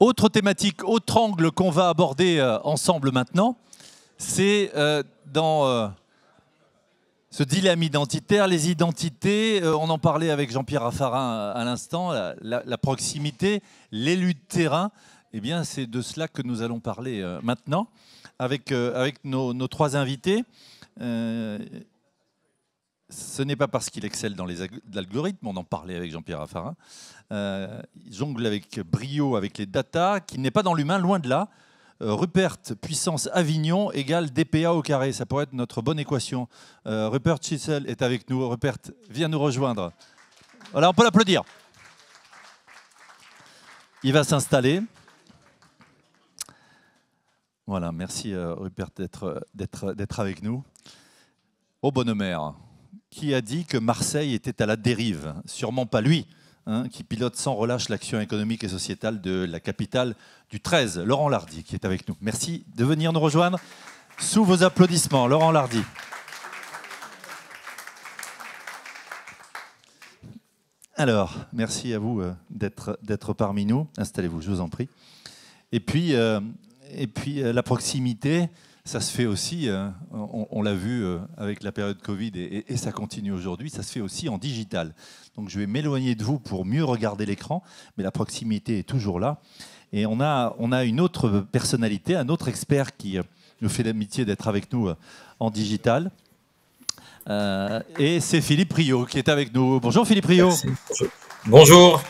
Autre thématique, autre angle qu'on va aborder ensemble maintenant, c'est dans ce dilemme identitaire, les identités, on en parlait avec Jean-Pierre Raffarin à l'instant, la proximité, l'élu de terrain, eh bien c'est de cela que nous allons parler maintenant avec nos trois invités. Ce n'est pas parce qu'il excelle dans les algorithmes, on en parlait avec Jean-Pierre Raffarin, il jongle avec brio avec les data, qu'il n'est pas dans l'humain, loin de là. Rupert puissance Avignon égale DPA au carré, ça pourrait être notre bonne équation. Rupert Schissel est avec nous. Rupert, viens nous rejoindre. Voilà, on peut l'applaudir. Il va s'installer. Voilà, merci Rupert d'être avec nous. Au Bonhomère, qui a dit que Marseille était à la dérive? Sûrement pas lui, hein, qui pilote sans relâche l'action économique et sociétale de la capitale du 13, Laurent Lardy, qui est avec nous. Merci de venir nous rejoindre sous vos applaudissements. Laurent Lardy. Alors, merci à vous d'être parmi nous. Installez-vous, je vous en prie. Et puis la proximité, ça se fait aussi, on l'a vu avec la période Covid et ça continue aujourd'hui, ça se fait aussi en digital. Donc je vais m'éloigner de vous pour mieux regarder l'écran, mais la proximité est toujours là. Et on a une autre personnalité, un autre expert qui nous fait l'amitié d'être avec nous en digital. Et c'est Philippe Riot qui est avec nous. Bonjour Philippe Riot. Merci. Bonjour.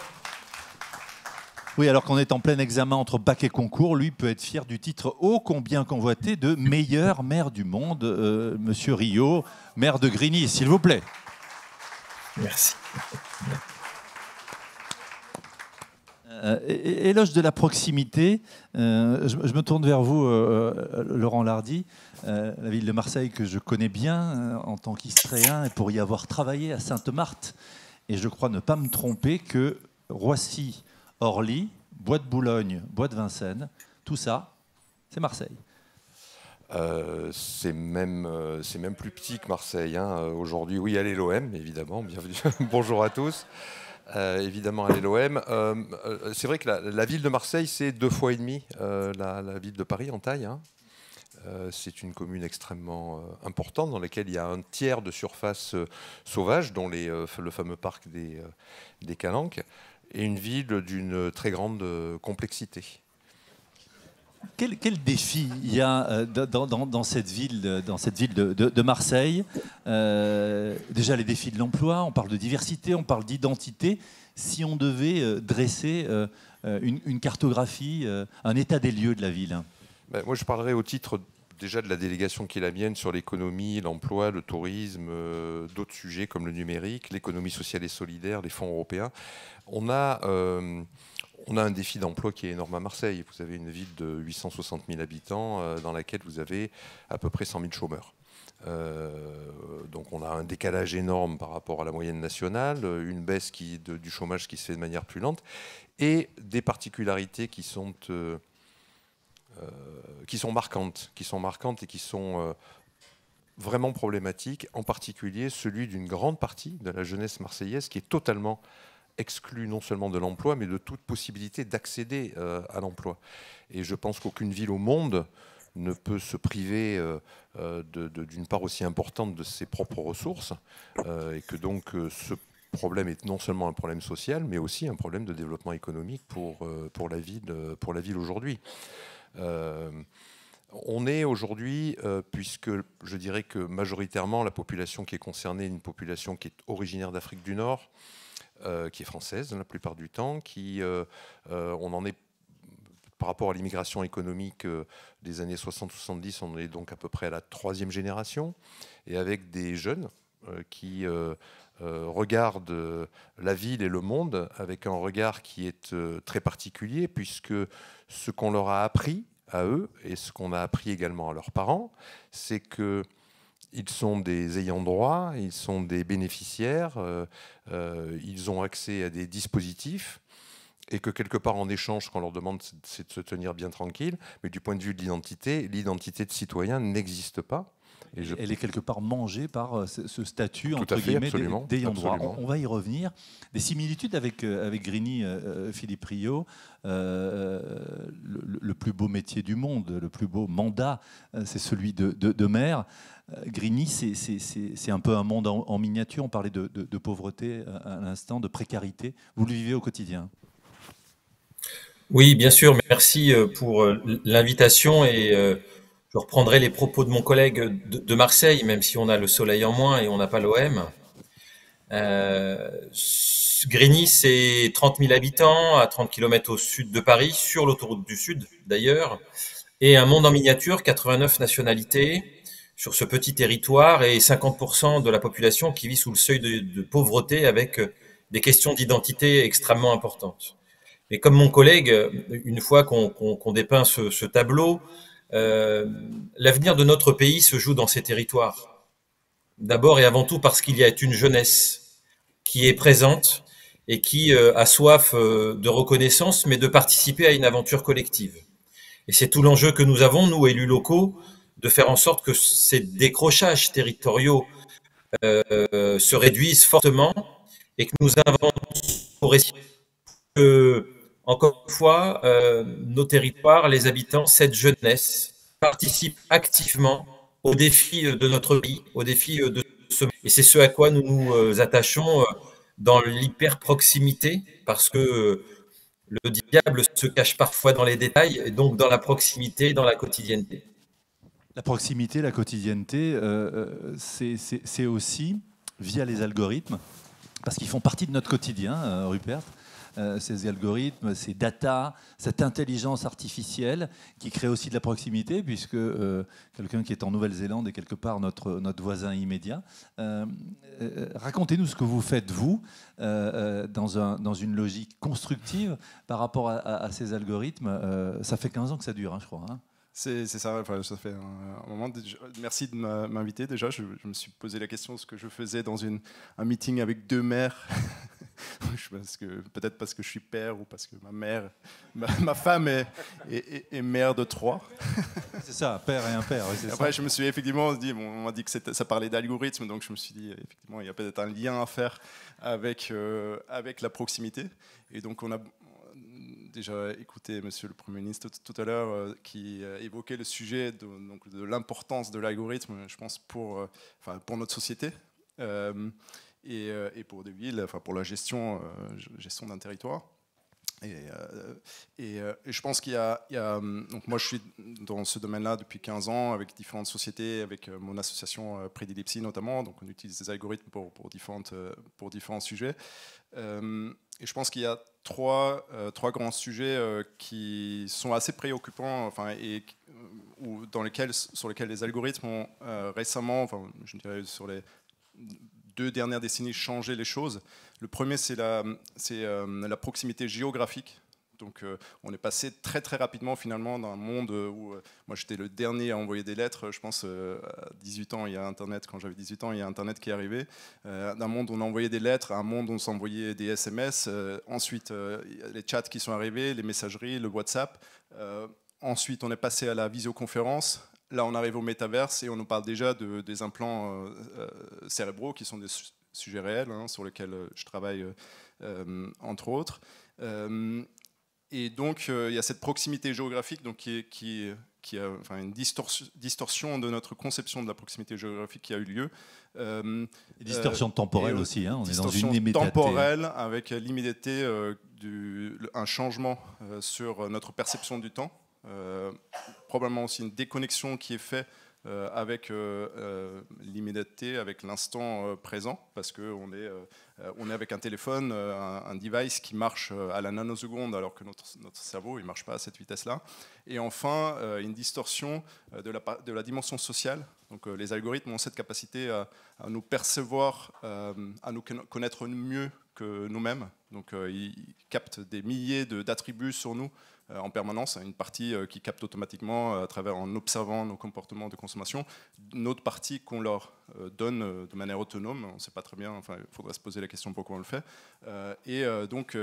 Oui, alors qu'on est en plein examen entre bac et concours, lui peut être fier du titre ô combien convoité de meilleur maire du monde, Monsieur Riot, maire de Grigny, s'il vous plaît. Merci. Éloge de la proximité, je me tourne vers vous, Laurent Lardy, la ville de Marseille que je connais bien en tant qu'Istréen et pour y avoir travaillé à Sainte-Marthe. Et je crois ne pas me tromper que Roissy, Orly, Bois de Boulogne, Bois de Vincennes, tout ça, c'est Marseille. C'est même plus petit que Marseille. Hein. Aujourd'hui, oui, allez l'OM, évidemment. Bienvenue. Bonjour à tous. Évidemment, allez l'OM. C'est vrai que la ville de Marseille, c'est 2,5 fois la ville de Paris en taille. Hein. C'est une commune extrêmement importante dans laquelle il y a un tiers de surface sauvage, dont le fameux parc des Calanques, et une ville d'une très grande complexité. Quel défi il y a dans cette ville de Marseille? Déjà les défis de l'emploi, on parle de diversité, on parle d'identité. Si on devait dresser une cartographie, un état des lieux de la ville. Ben, moi je parlerai au titre déjà de la délégation qui est la mienne sur l'économie, l'emploi, le tourisme, d'autres sujets comme le numérique, l'économie sociale et solidaire, les fonds européens. On a un défi d'emploi qui est énorme à Marseille. Vous avez une ville de 860 000 habitants dans laquelle vous avez à peu près 100 000 chômeurs. Donc on a un décalage énorme par rapport à la moyenne nationale, une baisse du chômage qui se fait de manière plus lente et des particularités qui sont marquantes et qui sont vraiment problématiques, en particulier celui d'une grande partie de la jeunesse marseillaise qui est totalement exclue non seulement de l'emploi, mais de toute possibilité d'accéder à l'emploi. Et je pense qu'aucune ville au monde ne peut se priver d'une part aussi importante de ses propres ressources, et que donc ce problème est non seulement un problème social, mais aussi un problème de développement économique pour la ville aujourd'hui. On est aujourd'hui, puisque je dirais que majoritairement la population qui est concernée est une population qui est originaire d'Afrique du Nord, qui est française la plupart du temps, on en est par rapport à l'immigration économique des années 60-70, on est donc à peu près à la 3e génération, et avec des jeunes qui regardent la ville et le monde avec un regard qui est très particulier, puisque ce qu'on leur a appris à eux, et ce qu'on a appris également à leurs parents, c'est qu'ils sont des ayants droit, ils sont des bénéficiaires, ils ont accès à des dispositifs, et que quelque part en échange, ce qu'on leur demande, c'est de se tenir bien tranquille, mais du point de vue de l'identité de citoyen n'existe pas. Elle est quelque part mangée par ce statut, Tout entre à fait, guillemets, absolument, d'ayant droit. absolument. On va y revenir. Des similitudes avec Grigny, Philippe Rio, le plus beau métier du monde, le plus beau mandat, c'est celui de maire. Grigny, c'est un peu un monde en miniature. On parlait de pauvreté à l'instant, de précarité. Vous le vivez au quotidien. Oui, bien sûr. Merci pour l'invitation et je reprendrai les propos de mon collègue de Marseille, même si on a le soleil en moins et on n'a pas l'OM. Grigny, c'est 30 000 habitants à 30 km au sud de Paris, sur l'autoroute du Sud d'ailleurs, et un monde en miniature, 89 nationalités sur ce petit territoire et 50% de la population qui vit sous le seuil de pauvreté avec des questions d'identité extrêmement importantes. Mais comme mon collègue, une fois qu'on dépeint ce tableau, l'avenir de notre pays se joue dans ces territoires. D'abord et avant tout parce qu'il y a une jeunesse qui est présente et qui a soif de reconnaissance, mais de participer à une aventure collective. Et c'est tout l'enjeu que nous avons, nous, élus locaux, de faire en sorte que ces décrochages territoriaux se réduisent fortement et que nous avancions pour essayer que, encore une fois, nos territoires, les habitants, cette jeunesse participent activement aux défis de notre pays, aux défis de ce monde. Et c'est ce à quoi nous nous attachons dans l'hyper-proximité, parce que le diable se cache parfois dans les détails, et donc dans la proximité, dans la quotidienneté. La proximité, la quotidienneté, c'est aussi via les algorithmes, parce qu'ils font partie de notre quotidien, Rupert. Ces algorithmes, ces data, cette intelligence artificielle qui crée aussi de la proximité, puisque quelqu'un qui est en Nouvelle-Zélande est quelque part notre voisin immédiat. Racontez-nous ce que vous faites, vous, dans une logique constructive par rapport à ces algorithmes. Ça fait 15 ans que ça dure, hein, je crois. Hein. C'est ça, enfin, ça fait un moment. Merci de m'inviter déjà. Je me suis posé la question de ce que je faisais dans un meeting avec deux mères. Peut-être parce que je suis père ou parce que ma femme est mère de 3. C'est ça, père et un père. Oui, après, ça. je me suis effectivement dit, on m'a dit que ça parlait d'algorithme, donc je me suis dit, effectivement, il y a peut-être un lien à faire avec la proximité. Et donc, on a déjà écouté Monsieur le Premier ministre tout à l'heure qui évoquait le sujet de l'importance de l'algorithme, je pense, pour notre société et pour des villes, pour la gestion d'un territoire. Et je pense qu'il y a donc moi je suis dans ce domaine-là depuis 15 ans avec différentes sociétés, avec mon association Prédilepsie notamment, donc on utilise des algorithmes pour différents sujets. Et je pense qu'il y a trois grands sujets qui sont assez préoccupants, sur lesquels les algorithmes ont récemment, je dirais sur les 2 dernières décennies, changé les choses. Le premier, c'est la proximité géographique. Donc, on est passé très très rapidement finalement d'un monde où moi j'étais le dernier à envoyer des lettres. Je pense à 18 ans, il y a Internet. Quand j'avais 18 ans, il y a Internet qui est arrivé. D'un monde où on envoyait des lettres à un monde où on s'envoyait des SMS. Ensuite, les chats qui sont arrivés, les messageries, le WhatsApp. Ensuite, on est passé à la visioconférence. Là, on arrive au métaverse et on nous parle déjà des implants cérébraux qui sont des sujets réels sur lesquels je travaille entre autres. Et donc, il y a cette proximité géographique donc, qui a une distorsion de notre conception de la proximité géographique qui a eu lieu. Distorsion temporelle aussi, on est dans une immédiateté. Temporelle avec l'immédiateté, un changement sur notre perception du temps. Probablement aussi une déconnexion qui est faite avec l'immédiateté, avec l'instant présent, parce qu'on est avec un téléphone, un device qui marche à la nanoseconde, alors que notre cerveau ne marche pas à cette vitesse-là. Et enfin, une distorsion de la dimension sociale. Donc, les algorithmes ont cette capacité à nous percevoir, à nous connaître mieux que nous-mêmes. Donc, ils captent des milliers d'attributs sur nous en permanence, une partie qui capte automatiquement en observant nos comportements de consommation, une autre partie qu'on leur donne de manière autonome, on ne sait pas très bien, il faudrait se poser la question pourquoi on le fait. Donc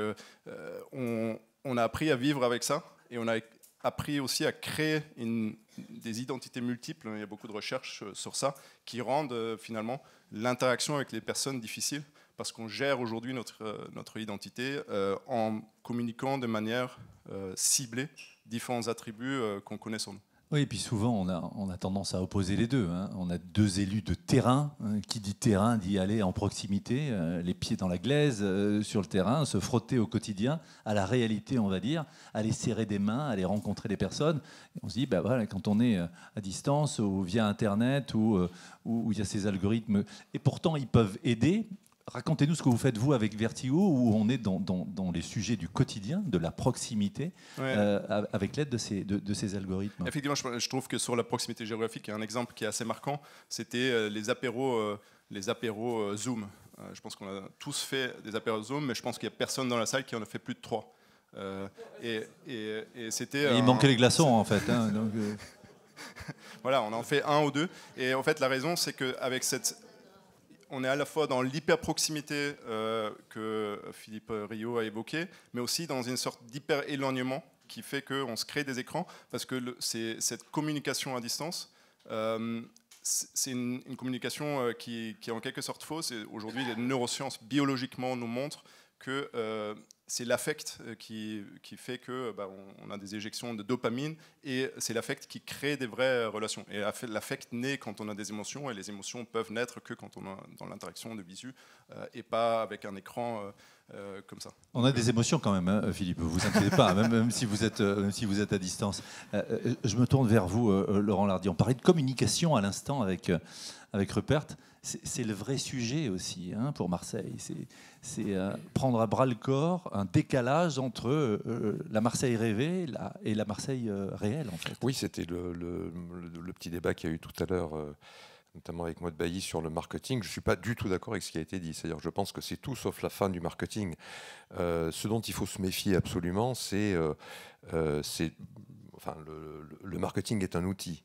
on a appris à vivre avec ça et on a appris aussi à créer des identités multiples. Il y a beaucoup de recherches sur ça qui rendent finalement l'interaction avec les personnes difficile parce qu'on gère aujourd'hui notre identité en communiquant de manière ciblée différents attributs qu'on connaît sur nous. Oui, et puis souvent, on a tendance à opposer les deux. Hein. On a deux élus de terrain. Qui dit terrain dit aller en proximité, les pieds dans la glaise, sur le terrain, se frotter au quotidien, à la réalité, on va dire, aller serrer des mains, aller rencontrer des personnes. Et on se dit, bah, voilà, quand on est à distance ou via Internet ou il y a ces algorithmes, et pourtant ils peuvent aider. Racontez-nous ce que vous faites, vous, avec Vertigo, où on est dans les sujets du quotidien, de la proximité, avec l'aide de ces algorithmes. Effectivement, je trouve que sur la proximité géographique, il y a un exemple qui est assez marquant, c'était les apéros Zoom. Je pense qu'on a tous fait des apéros Zoom, mais je pense qu'il n'y a personne dans la salle qui en a fait plus de 3. Et c'était... il manquait les glaçons, en fait. Hein, donc, Voilà, on en fait 1 ou 2. Et en fait, la raison, c'est qu'avec on est à la fois dans l'hyper-proximité que Philippe Rio a évoqué, mais aussi dans une sorte d'hyper-éloignement qui fait qu'on se crée des écrans, parce que cette communication à distance, c'est une communication qui est en quelque sorte fausse. Et aujourd'hui, les neurosciences biologiquement nous montrent que c'est l'affect qui fait que on a des éjections de dopamine, et c'est l'affect qui crée des vraies relations. Et l'affect naît quand on a des émotions, et les émotions peuvent naître que quand on est dans l'interaction de visu et pas avec un écran comme ça. On a des émotions quand même, hein, Philippe, vous inquiétez pas, même si vous êtes à distance. Je me tourne vers vous, Laurent Lardy. On parlait de communication à l'instant avec Rupert. C'est le vrai sujet aussi, hein, pour Marseille. C'est prendre à bras le corps un décalage entre la Marseille rêvée et la Marseille réelle, en fait. Oui, c'était le petit débat qu'il y a eu tout à l'heure, notamment avec Maud Bailly, sur le marketing. Je ne suis pas du tout d'accord avec ce qui a été dit. C'est-à-dire, je pense que c'est tout sauf la fin du marketing. Ce dont il faut se méfier absolument, le marketing est un outil.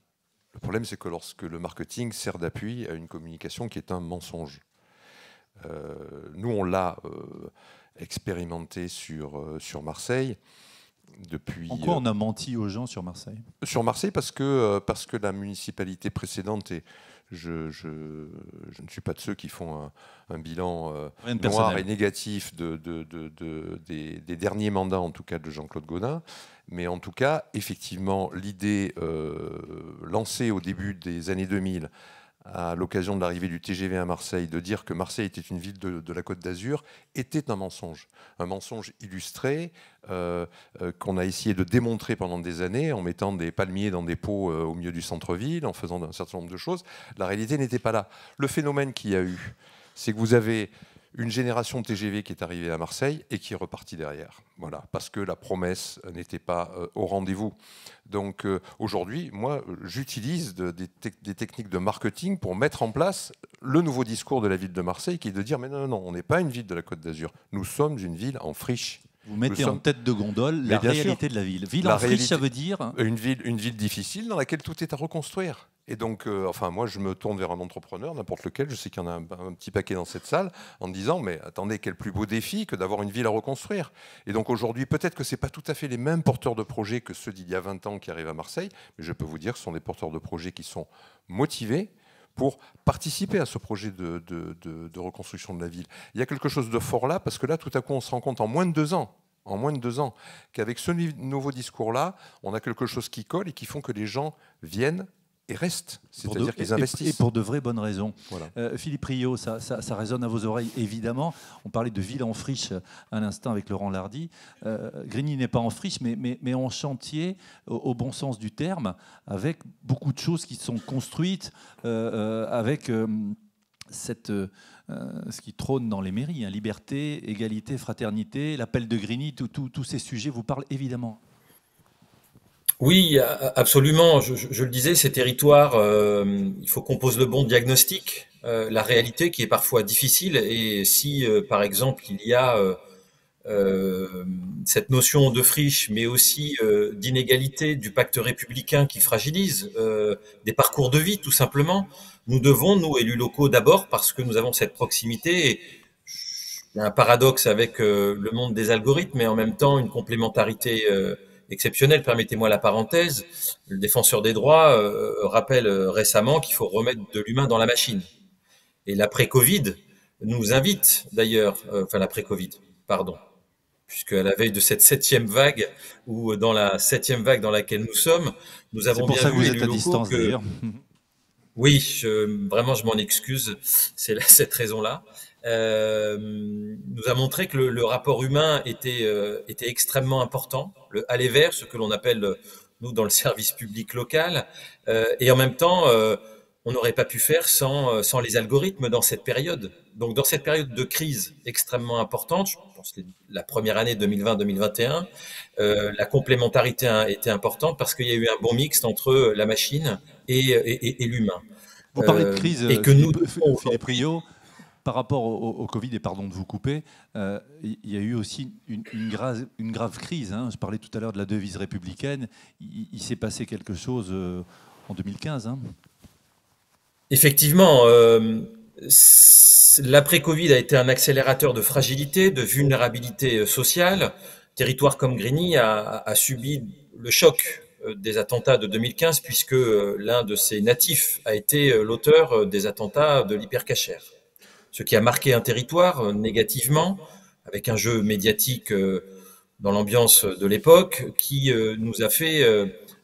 Le problème, c'est que lorsque le marketing sert d'appui à une communication qui est un mensonge. Nous, on l'a expérimenté sur Marseille. Depuis, en quoi on a menti aux gens sur Marseille ? Sur Marseille, parce que la municipalité précédente, et je ne suis pas de ceux qui font un bilan noir et négatif des derniers mandats, en tout cas de Jean-Claude Gaudin, mais en tout cas, effectivement, l'idée lancée au début des années 2000, à l'occasion de l'arrivée du TGV à Marseille, de dire que Marseille était une ville de la Côte d'Azur, était un mensonge illustré qu'on a essayé de démontrer pendant des années en mettant des palmiers dans des pots au milieu du centre-ville, en faisant un certain nombre de choses. La réalité n'était pas là. Le phénomène qu'il y a eu, c'est que vous avez une génération de TGV qui est arrivée à Marseille et qui est repartie derrière. Voilà, parce que la promesse n'était pas au rendez-vous. Donc aujourd'hui, moi, j'utilise des techniques de marketing pour mettre en place le nouveau discours de la ville de Marseille, qui est de dire, mais non, on n'est pas une ville de la Côte d'Azur. Nous sommes une ville en friche. Vous mettez en tête de gondole la réalité de la ville. Ville en friche, ça veut dire une ville difficile dans laquelle tout est à reconstruire. Et donc, moi, je me tourne vers un entrepreneur, n'importe lequel, je sais qu'il y en a un petit paquet dans cette salle, en disant, mais attendez, quel plus beau défi que d'avoir une ville à reconstruire. Et donc aujourd'hui, peut-être que ce n'est pas tout à fait les mêmes porteurs de projets que ceux d'il y a 20 ans qui arrivent à Marseille, mais je peux vous dire que ce sont des porteurs de projets qui sont motivés pour participer à ce projet de reconstruction de la ville. Il y a quelque chose de fort là, parce que là, tout à coup, on se rend compte en moins de 2 ans, qu'avec ce nouveau discours-là, on a quelque chose qui colle et qui font que les gens viennent et restent, c'est-à-dire qu'ils investissent. Et pour de vraies bonnes raisons. Voilà. Philippe Rio, ça résonne à vos oreilles, évidemment. On parlait de ville en friche à l'instant avec Laurent Lardy. Grigny n'est pas en friche, mais en chantier, au bon sens du terme, avec beaucoup de choses qui sont construites, avec ce qui trône dans les mairies, hein, liberté, égalité, fraternité, l'appel de Grigny, tous ces sujets vous parlent évidemment. Oui, absolument. Je le disais, ces territoires, il faut qu'on pose le bon diagnostic. La réalité qui est parfois difficile, et si, par exemple, il y a cette notion de friche, mais aussi d'inégalité du pacte républicain qui fragilise des parcours de vie, tout simplement, nous devons, nous, élus locaux, d'abord, parce que nous avons cette proximité, et il y a un paradoxe avec le monde des algorithmes, mais en même temps une complémentarité exceptionnel, permettez-moi la parenthèse. Le défenseur des droits rappelle récemment qu'il faut remettre de l'humain dans la machine. Et l'après-Covid nous invite d'ailleurs, enfin l'après-Covid, pardon, puisque à la veille de cette 7e vague, ou dans la 7e vague dans laquelle nous sommes, nous avons bien vu, c'est pour ça que vous êtes élus à locaux, distance que... d'ailleurs. Oui, vraiment, je m'en excuse, c'est cette raison-là. Nous a montré que le rapport humain était extrêmement important, le aller vers, ce que l'on appelle, nous, dans le service public local, et en même temps, on n'aurait pas pu faire sans les algorithmes dans cette période. Donc, dans cette période de crise extrêmement importante, je pense la première année 2020-2021, la complémentarité était importante parce qu'il y a eu un bon mixte entre la machine et l'humain. Vous parlez de crise, Et que nous Philippe Rio, par rapport au Covid, et pardon de vous couper, il y a eu aussi une grave crise. Hein. Je parlais tout à l'heure de la devise républicaine. Il s'est passé quelque chose en 2015. Hein. Effectivement, l'après-Covid a été un accélérateur de fragilité, de vulnérabilité sociale. Territoire comme Grigny a subi le choc des attentats de 2015 puisque l'un de ses natifs a été l'auteur des attentats de l'hypercachère. Ce qui a marqué un territoire négativement, avec un jeu médiatique dans l'ambiance de l'époque qui nous a fait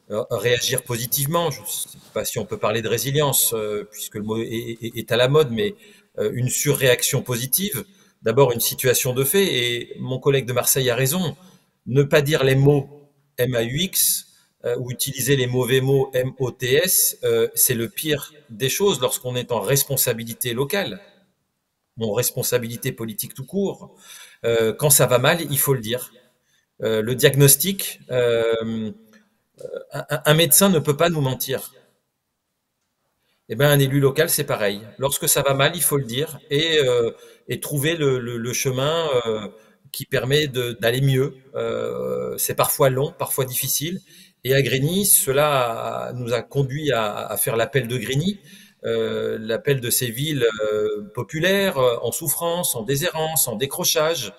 réagir positivement. Je ne sais pas si on peut parler de résilience, puisque le mot est à la mode, mais une surréaction positive. D'abord, une situation de fait, et mon collègue de Marseille a raison. Ne pas dire les mots MAUX ou utiliser les mauvais mots MOTS, c'est le pire des choses lorsqu'on est en responsabilité locale, en responsabilité politique tout court. Quand ça va mal, il faut le dire. Le diagnostic, un médecin ne peut pas nous mentir. Eh ben, un élu local, c'est pareil. Lorsque ça va mal, il faut le dire et trouver le chemin qui permet d'aller mieux. C'est parfois long, parfois difficile. Et à Grigny, cela nous a conduit à faire l'appel de Grigny, l'appel de ces villes populaires, en souffrance, en déshérence, en décrochage,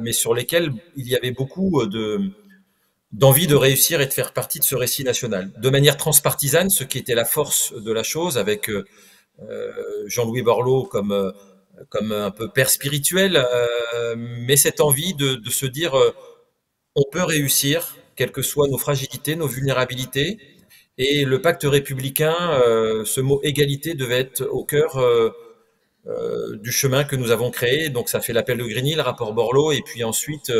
mais sur lesquelles il y avait beaucoup d'envie de réussir et de faire partie de ce récit national. De manière transpartisane, ce qui était la force de la chose, avec Jean-Louis Borloo comme un peu père spirituel, mais cette envie de se dire on peut réussir, quelles que soient nos fragilités, nos vulnérabilités. Et le pacte républicain, ce mot égalité devait être au cœur du chemin que nous avons créé. Donc ça fait l'appel de Grigny, le rapport Borloo, et puis ensuite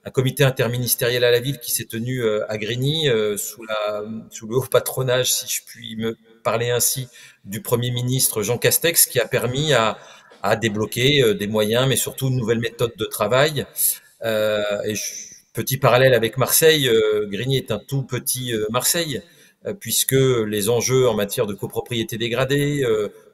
un comité interministériel à la ville qui s'est tenu à Grigny sous le haut patronage, si je puis me parler ainsi, du Premier ministre Jean Castex, qui a permis à débloquer des moyens, mais surtout une nouvelle méthode de travail. Petit parallèle avec Marseille, Grigny est un tout petit Marseille, puisque les enjeux en matière de copropriété dégradée,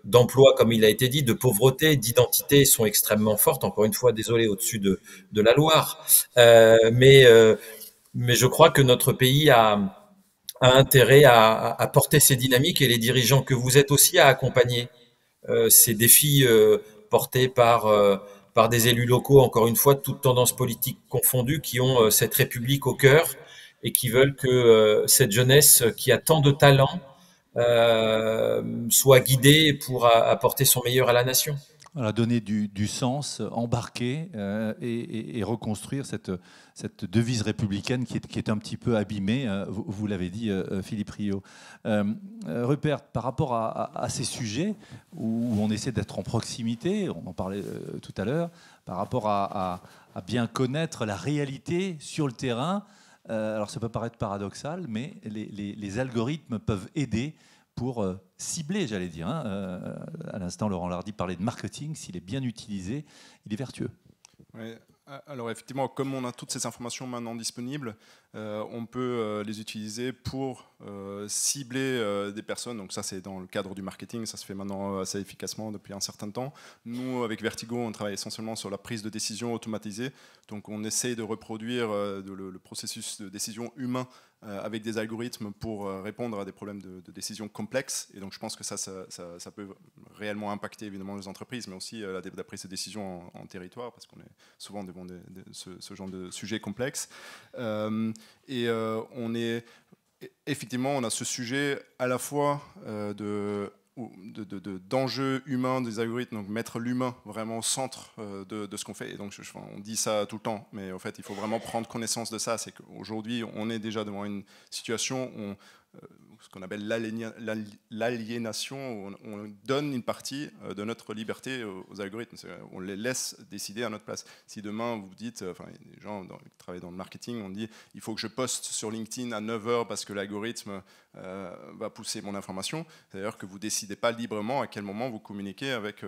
d'emploi, comme il a été dit, de pauvreté, d'identité sont extrêmement fortes. Encore une fois, désolé, au-dessus de la Loire. Mais je crois que notre pays a intérêt à porter ces dynamiques et les dirigeants que vous êtes aussi à accompagner ces défis portés par des élus locaux, encore une fois, toutes tendances politiques confondues, qui ont cette République au cœur et qui veulent que cette jeunesse qui a tant de talent soit guidée pour apporter son meilleur à la nation. Voilà, donner du sens, embarquer et reconstruire cette devise républicaine qui est un petit peu abîmée, vous l'avez dit, Philippe Rio. Rupert, par rapport à ces sujets où on essaie d'être en proximité, on en parlait tout à l'heure, par rapport à bien connaître la réalité sur le terrain, alors ça peut paraître paradoxal, mais les algorithmes peuvent aider pour cibler, j'allais dire. Hein. À l'instant, Laurent Lardy parlait de marketing. S'il est bien utilisé, il est vertueux. Oui. Alors effectivement, comme on a toutes ces informations maintenant disponibles, on peut les utiliser pour cibler des personnes. Donc ça, c'est dans le cadre du marketing. Ça se fait maintenant assez efficacement depuis un certain temps. Nous, avec Vertigo, on travaille essentiellement sur la prise de décision automatisée. Donc on essaye de reproduire le processus de décision humain avec des algorithmes pour répondre à des problèmes de décision complexes. Et donc je pense que ça peut réellement impacter évidemment les entreprises, mais aussi la prise de décision en territoire, parce qu'on est souvent devant ce genre de sujets complexes. Effectivement, on a ce sujet à la fois d'enjeux humains des algorithmes, donc mettre l'humain vraiment au centre de ce qu'on fait. Et donc, on dit ça tout le temps, mais en fait, il faut vraiment prendre connaissance de ça. C'est qu'aujourd'hui, on est déjà devant une situation où ce qu'on appelle l'aliénation, où on donne une partie de notre liberté aux algorithmes. On les laisse décider à notre place. Si demain, vous dites, enfin, les gens qui travaillent dans le marketing, on dit il faut que je poste sur LinkedIn à 9h parce que l'algorithme va pousser mon information, c'est-à-dire que vous ne décidez pas librement à quel moment vous communiquez avec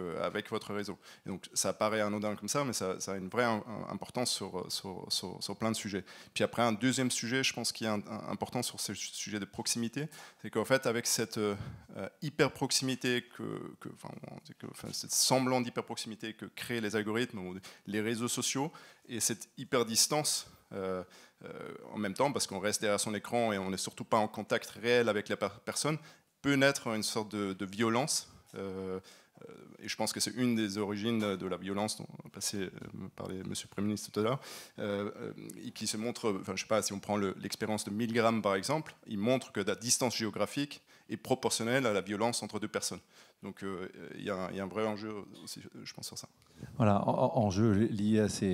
votre réseau. Et donc, ça paraît anodin comme ça, mais ça a une vraie importance sur plein de sujets. Puis après, un deuxième sujet, je pense, qui est important sur ce sujet de proximité, c'est qu'en fait, avec cette hyper-proximité, cette semblant d'hyper-proximité que créent les algorithmes ou les réseaux sociaux, et cette hyper-distance, en même temps, parce qu'on reste derrière son écran et on n'est surtout pas en contact réel avec la personne, peut naître une sorte de violence. Et je pense que c'est une des origines de la violence dont parlait M. le Premier ministre tout à l'heure, et qui se montre, enfin, je ne sais pas, si on prend l'expérience de Milgram par exemple, il montre que la distance géographique est proportionnelle à la violence entre deux personnes. Donc il y a un vrai enjeu aussi, je pense, sur ça. Voilà, enjeu lié à ces...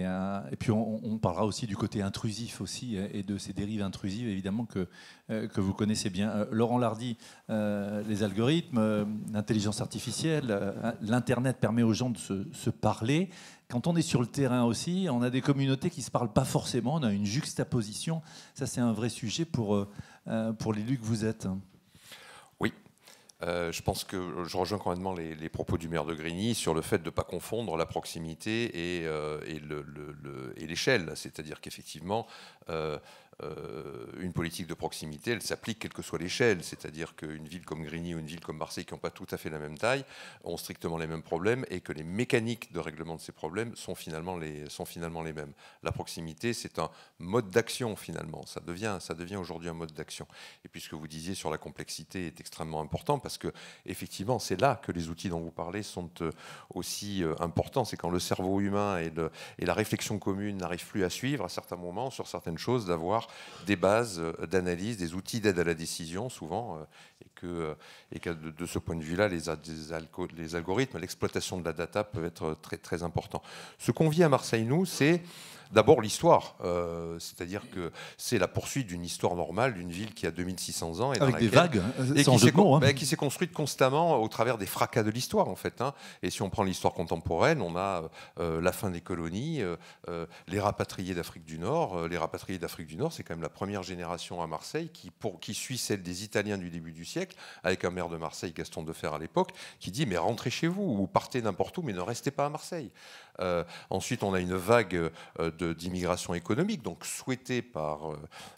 Et puis on parlera aussi du côté intrusif aussi, et de ces dérives intrusives, évidemment, que vous connaissez bien. Laurent Lardy, les algorithmes, l'intelligence artificielle, l'Internet permet aux gens de se parler. Quand on est sur le terrain aussi, on a des communautés qui ne se parlent pas forcément, on a une juxtaposition. Ça, c'est un vrai sujet pour l'élu que vous êtes. Oui. Je pense que je rejoins complètement les propos du maire de Grigny sur le fait de ne pas confondre la proximité et l'échelle. C'est-à-dire qu'effectivement, une politique de proximité, elle s'applique quelle que soit l'échelle. C'est-à-dire qu'une ville comme Grigny ou une ville comme Marseille, qui n'ont pas tout à fait la même taille, ont strictement les mêmes problèmes et que les mécaniques de règlement de ces problèmes sont finalement les mêmes. La proximité, c'est un mode d'action finalement. Ça devient aujourd'hui un mode d'action. Et puis ce que vous disiez sur la complexité est extrêmement important parce que effectivement, c'est là que les outils dont vous parlez sont aussi importants. C'est quand le cerveau humain et la réflexion commune n'arrivent plus à suivre à certains moments sur certaines choses, d'avoir des bases d'analyse, des outils d'aide à la décision souvent, et que de ce point de vue-là, les algorithmes, l'exploitation de la data peuvent être très, très importants. Ce qu'on vit à Marseille, nous, c'est d'abord l'histoire, c'est-à-dire que c'est la poursuite d'une histoire normale d'une ville qui a 2600 ans. Et avec des vagues, sans jeu de mots, qui s'est construite constamment au travers des fracas de l'histoire, en fait. Et si on prend l'histoire contemporaine, on a la fin des colonies, les rapatriés d'Afrique du Nord. Les rapatriés d'Afrique du Nord, c'est quand même la première génération à Marseille qui suit celle des Italiens du début du siècle, avec un maire de Marseille, Gaston Defferre à l'époque, qui dit « mais rentrez chez vous, ou partez n'importe où, mais ne restez pas à Marseille ». Ensuite, on a une vague d'immigration économique, donc souhaitée par,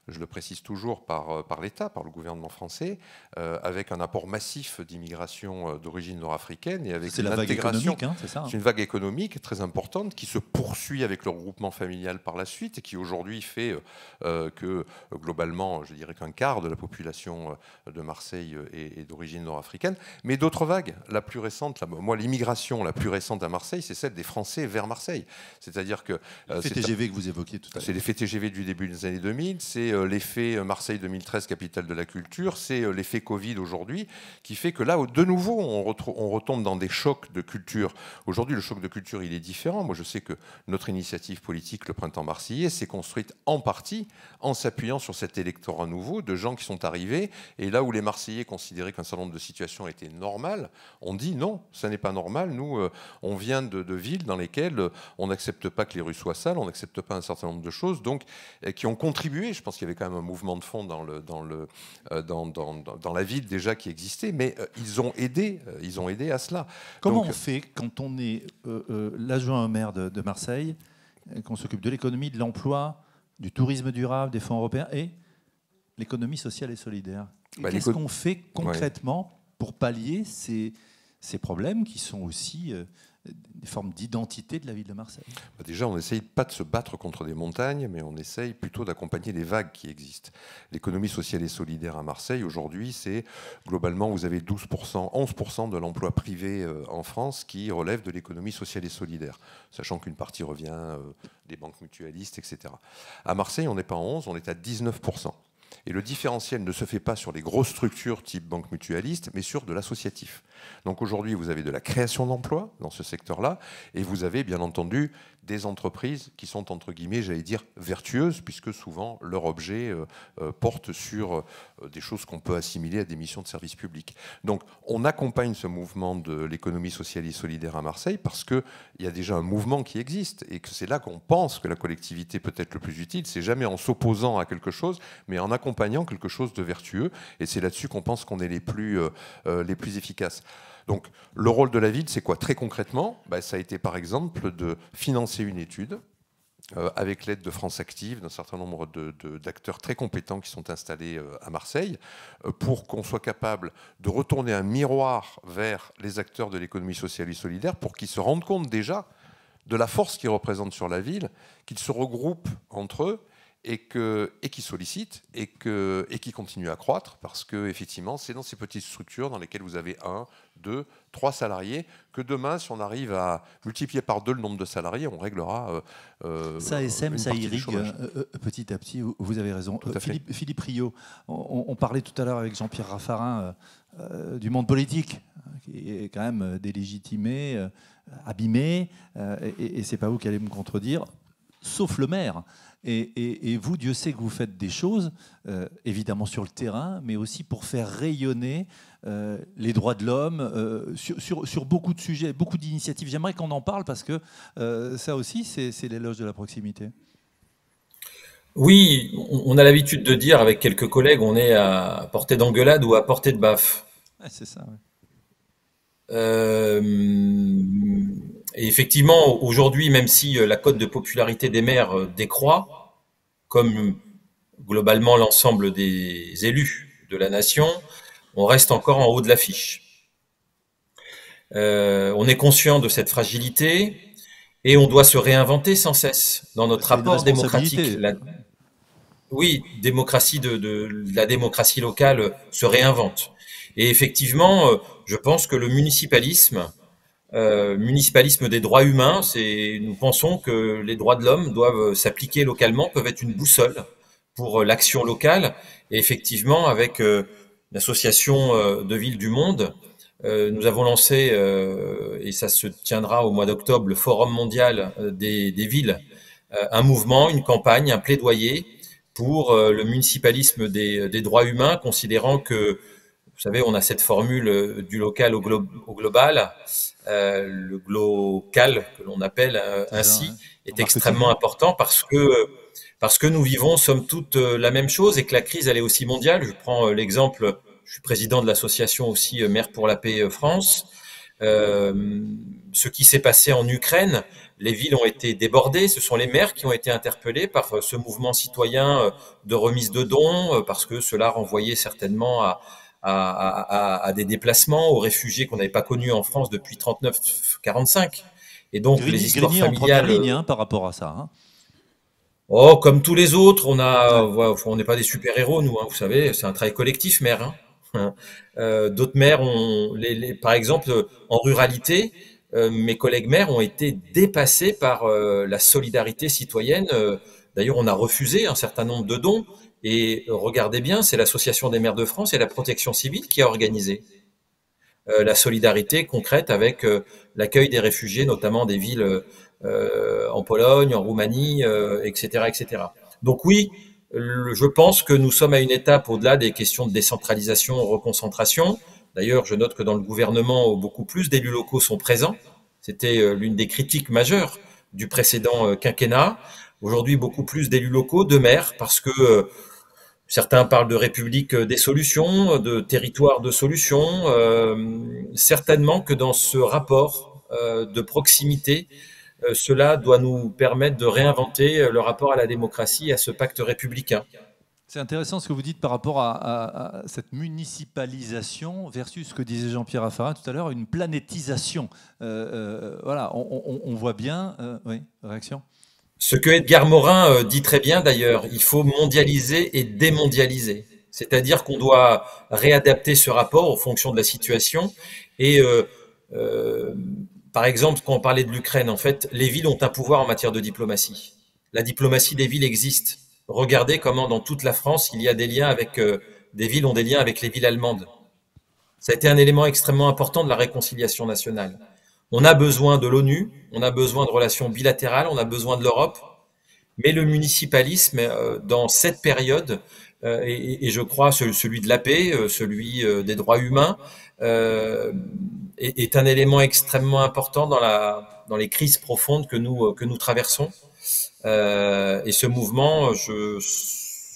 je le précise toujours, par l'État, par le gouvernement français, avec un apport massif d'immigration d'origine nord-africaine et avec une intégration. C'est une vague économique très importante qui se poursuit avec le regroupement familial par la suite et qui aujourd'hui fait que globalement, je dirais qu'un quart de la population de Marseille est d'origine nord-africaine. Mais d'autres vagues, la plus récente, moi l'immigration la plus récente à Marseille, c'est celle des Français vers Marseille. C'est-à-dire que l'effet TGV que vous évoquiez tout à l'heure. C'est l'effet TGV du début des années 2000, c'est l'effet Marseille 2013, capitale de la culture, c'est l'effet Covid aujourd'hui, qui fait que là, de nouveau, on retombe dans des chocs de culture. Aujourd'hui, le choc de culture, il est différent. Moi, je sais que notre initiative politique, le Printemps Marseillais, s'est construite en partie en s'appuyant sur cet électorat nouveau de gens qui sont arrivés. Et là où les Marseillais considéraient qu'un certain nombre de situations étaient normales, on dit non, ça n'est pas normal. Nous, on vient de villes dans lesquelles on n'accepte pas que les rues soient sales, on n'accepte pas un certain nombre de choses, donc qui ont contribué. Je pense qu'il y avait quand même un mouvement de fond dans la ville déjà qui existait, mais ils ont aidé à cela. Comment on fait quand on est l'adjoint au maire de Marseille, qu'on s'occupe de l'économie, de l'emploi, du tourisme durable, des fonds européens et l'économie sociale et solidaire? Qu'est-ce qu'on fait concrètement pour pallier ces problèmes qui sont aussi des formes d'identité de la ville de Marseille? Déjà, on n'essaye pas de se battre contre des montagnes, mais on essaye plutôt d'accompagner les vagues qui existent. L'économie sociale et solidaire à Marseille, aujourd'hui, c'est globalement, vous avez 12%, 11% de l'emploi privé en France qui relève de l'économie sociale et solidaire, sachant qu'une partie revient des banques mutualistes, etc. À Marseille, on n'est pas à 11, on est à 19%. Et le différentiel ne se fait pas sur les grosses structures type banque mutualiste, mais sur de l'associatif. Donc aujourd'hui, vous avez de la création d'emplois dans ce secteur-là, et vous avez bien entendu des entreprises qui sont, entre guillemets, j'allais dire, vertueuses, puisque souvent leur objet porte sur des choses qu'on peut assimiler à des missions de service public. Donc on accompagne ce mouvement de l'économie sociale et solidaire à Marseille, parce qu'il y a déjà un mouvement qui existe, et que c'est là qu'on pense que la collectivité peut être le plus utile. C'est jamais en s'opposant à quelque chose, mais en accompagnant quelque chose de vertueux, et c'est là-dessus qu'on pense qu'on est les plus efficaces. Donc, le rôle de la ville, c'est quoi? Très concrètement, ça a été par exemple de financer une étude avec l'aide de France Active, d'un certain nombre d'acteurs très compétents qui sont installés à Marseille, pour qu'on soit capable de retourner un miroir vers les acteurs de l'économie sociale et solidaire pour qu'ils se rendent compte déjà de la force qu'ils représentent sur la ville, qu'ils se regroupent entre eux, et qui sollicitent et qui continuent à croître, parce que effectivement, c'est dans ces petites structures dans lesquelles vous avez 1, 2, 3 salariés que demain, si on arrive à multiplier par 2 le nombre de salariés, on réglera. Ça sème, ça irrigue petit à petit. Vous avez raison. Philippe Riot, on parlait tout à l'heure avec Jean-Pierre Raffarin du monde politique, qui est quand même délégitimé, abîmé, et c'est pas vous qui allez me contredire, sauf le maire. Et vous, Dieu sait que vous faites des choses, évidemment sur le terrain, mais aussi pour faire rayonner les droits de l'homme sur beaucoup de sujets, beaucoup d'initiatives. J'aimerais qu'on en parle parce que ça aussi, c'est l'éloge de la proximité. Oui, on a l'habitude de dire avec quelques collègues, on est à portée d'engueulade ou à portée de baffe. Ouais, c'est ça, ouais. Et effectivement, aujourd'hui, même si la cote de popularité des maires décroît, comme globalement l'ensemble des élus de la nation, on reste encore en haut de l'affiche. On est conscient de cette fragilité et on doit se réinventer sans cesse dans notre rapport démocratique. Oui, la démocratie locale se réinvente. Et effectivement, je pense que le municipalisme des droits humains, nous pensons que les droits de l'homme doivent s'appliquer localement, peuvent être une boussole pour l'action locale. Et effectivement, avec l'association de villes du monde, nous avons lancé, et ça se tiendra au mois d'octobre, le Forum mondial des villes, un mouvement, une campagne, un plaidoyer pour le municipalisme des droits humains, considérant que, vous savez, on a cette formule du local au global. Le glocal, que l'on appelle ainsi, est extrêmement important parce que nous vivons somme toute la même chose et que la crise elle est aussi mondiale. Je prends l'exemple, je suis président de l'association aussi Maires pour la paix France. Ce qui s'est passé en Ukraine, les villes ont été débordées, ce sont les maires qui ont été interpellés par ce mouvement citoyen de remise de dons, parce que cela renvoyait certainement à des déplacements, aux réfugiés qu'on n'avait pas connus en France depuis 39-45. Et donc les histoires familiales. En première ligne par rapport à ça. Hein. Oh, comme tous les autres, on n'est pas des super-héros, nous. Hein, vous savez, c'est un travail collectif, maire. Hein. D'autres maires par exemple, en ruralité, mes collègues maires ont été dépassés par la solidarité citoyenne. D'ailleurs, on a refusé un certain nombre de dons. Et regardez bien, c'est l'Association des maires de France et la Protection civile qui a organisé la solidarité concrète avec l'accueil des réfugiés, notamment des villes en Pologne, en Roumanie, etc., etc. Donc oui, je pense que nous sommes à une étape au-delà des questions de décentralisation, reconcentration. D'ailleurs, je note que dans le gouvernement, beaucoup plus d'élus locaux sont présents. C'était l'une des critiques majeures du précédent quinquennat. Aujourd'hui, beaucoup plus d'élus locaux, de maires, parce que certains parlent de république des solutions, de territoire de solutions. Certainement que dans ce rapport de proximité, cela doit nous permettre de réinventer le rapport à la démocratie et à ce pacte républicain. C'est intéressant ce que vous dites par rapport à cette municipalisation versus ce que disait Jean-Pierre Raffarin tout à l'heure, une planétisation. Voilà, on voit bien. Oui, réaction. Ce que Edgar Morin dit très bien d'ailleurs, il faut mondialiser et démondialiser. C'est-à-dire qu'on doit réadapter ce rapport en fonction de la situation. Et euh, par exemple, quand on parlait de l'Ukraine, en fait, les villes ont un pouvoir en matière de diplomatie. La diplomatie des villes existe. Regardez comment dans toute la France, il y a des liens avec des villes ont des liens avec les villes allemandes. Ça a été un élément extrêmement important de la réconciliation nationale. On a besoin de l'ONU, on a besoin de relations bilatérales, on a besoin de l'Europe, mais le municipalisme, dans cette période, et je crois celui de la paix, celui des droits humains, est un élément extrêmement important dans les crises profondes que nous traversons. Et ce mouvement,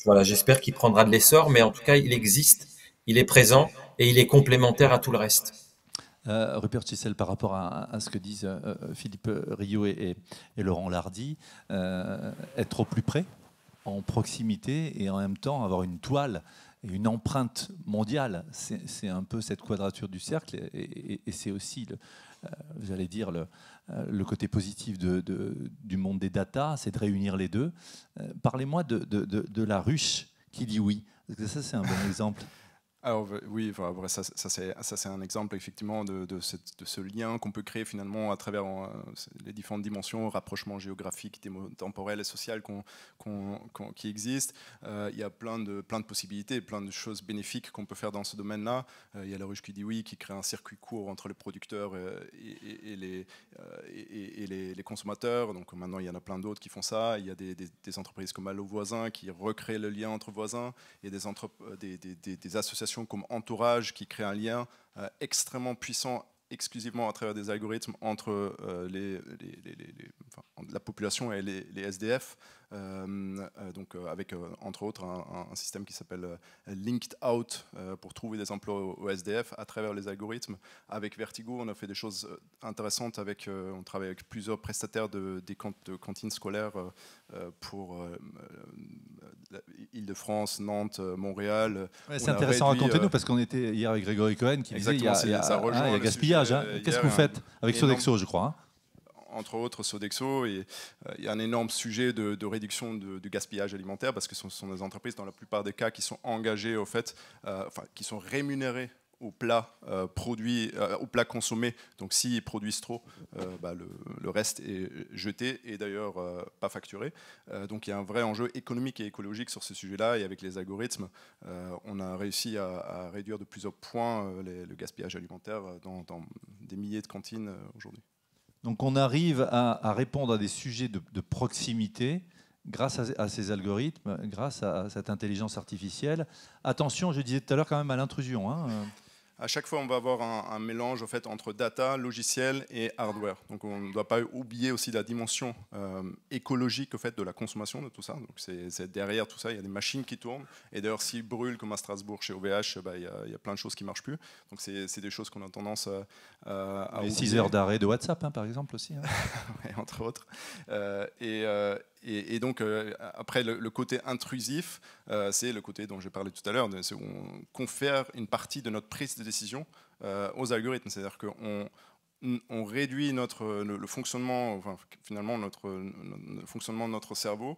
voilà, j'espère qu'il prendra de l'essor, mais en tout cas, il existe, il est présent et il est complémentaire à tout le reste. Rupert Chissel, par rapport à ce que disent Philippe Rio et Laurent Lardy, être au plus près, en proximité, et en même temps avoir une toile et une empreinte mondiale, c'est un peu cette quadrature du cercle, et c'est aussi, j'allais dire, le côté positif du monde des data, c'est de réunir les deux. Parlez-moi de la ruche qui dit oui, parce que ça c'est un bon exemple. Alors oui, enfin, ça c'est un exemple effectivement de ce lien qu'on peut créer finalement à travers les différentes dimensions, rapprochement géographique, temporel et social qui existent. Il y a plein de possibilités, plein de choses bénéfiques qu'on peut faire dans ce domaine-là. Il y a la ruche qui dit oui, qui crée un circuit court entre les producteurs et les consommateurs. Donc maintenant il y en a plein d'autres qui font ça. Il y a des entreprises comme Allo Voisin qui recréent le lien entre voisins. Il y a des associations comme Entourage qui crée un lien extrêmement puissant exclusivement à travers des algorithmes entre la population et les SDF, donc avec entre autres un système qui s'appelle Linked Out pour trouver des emplois au SDF à travers les algorithmes. Avec Vertigo, on a fait des choses intéressantes on travaille avec plusieurs prestataires de cantines scolaires pour Île-de-France, Nantes, Montréal. Ouais, c'est intéressant, racontez-nous, parce qu'on était hier avec Grégory Cohen qui disait qu'il y a gaspillage. Qu'est-ce que vous faites avec Sodexo, je crois, entre autres Sodexo, et il y a un énorme sujet de réduction du gaspillage alimentaire, parce que ce sont des entreprises dans la plupart des cas qui sont engagées au fait, qui sont rémunérées au plat produit, au plat consommé. Donc s'ils produisent trop, le reste est jeté et d'ailleurs pas facturé. Donc il y a un vrai enjeu économique et écologique sur ce sujet-là, et avec les algorithmes, on a réussi à réduire de plusieurs points le gaspillage alimentaire dans des milliers de cantines aujourd'hui. Donc on arrive à répondre à des sujets de proximité grâce à ces algorithmes, grâce à cette intelligence artificielle. Attention, je disais tout à l'heure quand même à l'intrusion. À chaque fois, on va avoir un mélange en fait, entre data, logiciel et hardware. Donc on ne doit pas oublier aussi la dimension écologique au fait, de la consommation de tout ça. Donc c'est derrière tout ça, il y a des machines qui tournent. Et d'ailleurs, s'ils brûlent comme à Strasbourg chez OVH, il y a plein de choses qui ne marchent plus. Donc c'est des choses qu'on a tendance à Les oublier. 6 heures d'arrêt de WhatsApp, par exemple, aussi. Ouais, entre autres. Et donc, après, le côté intrusif, c'est le côté dont j'ai parlé tout à l'heure, c'est où on confère une partie de notre prise de décision aux algorithmes. C'est-à-dire qu'on réduit le fonctionnement, enfin, finalement, le fonctionnement de notre cerveau,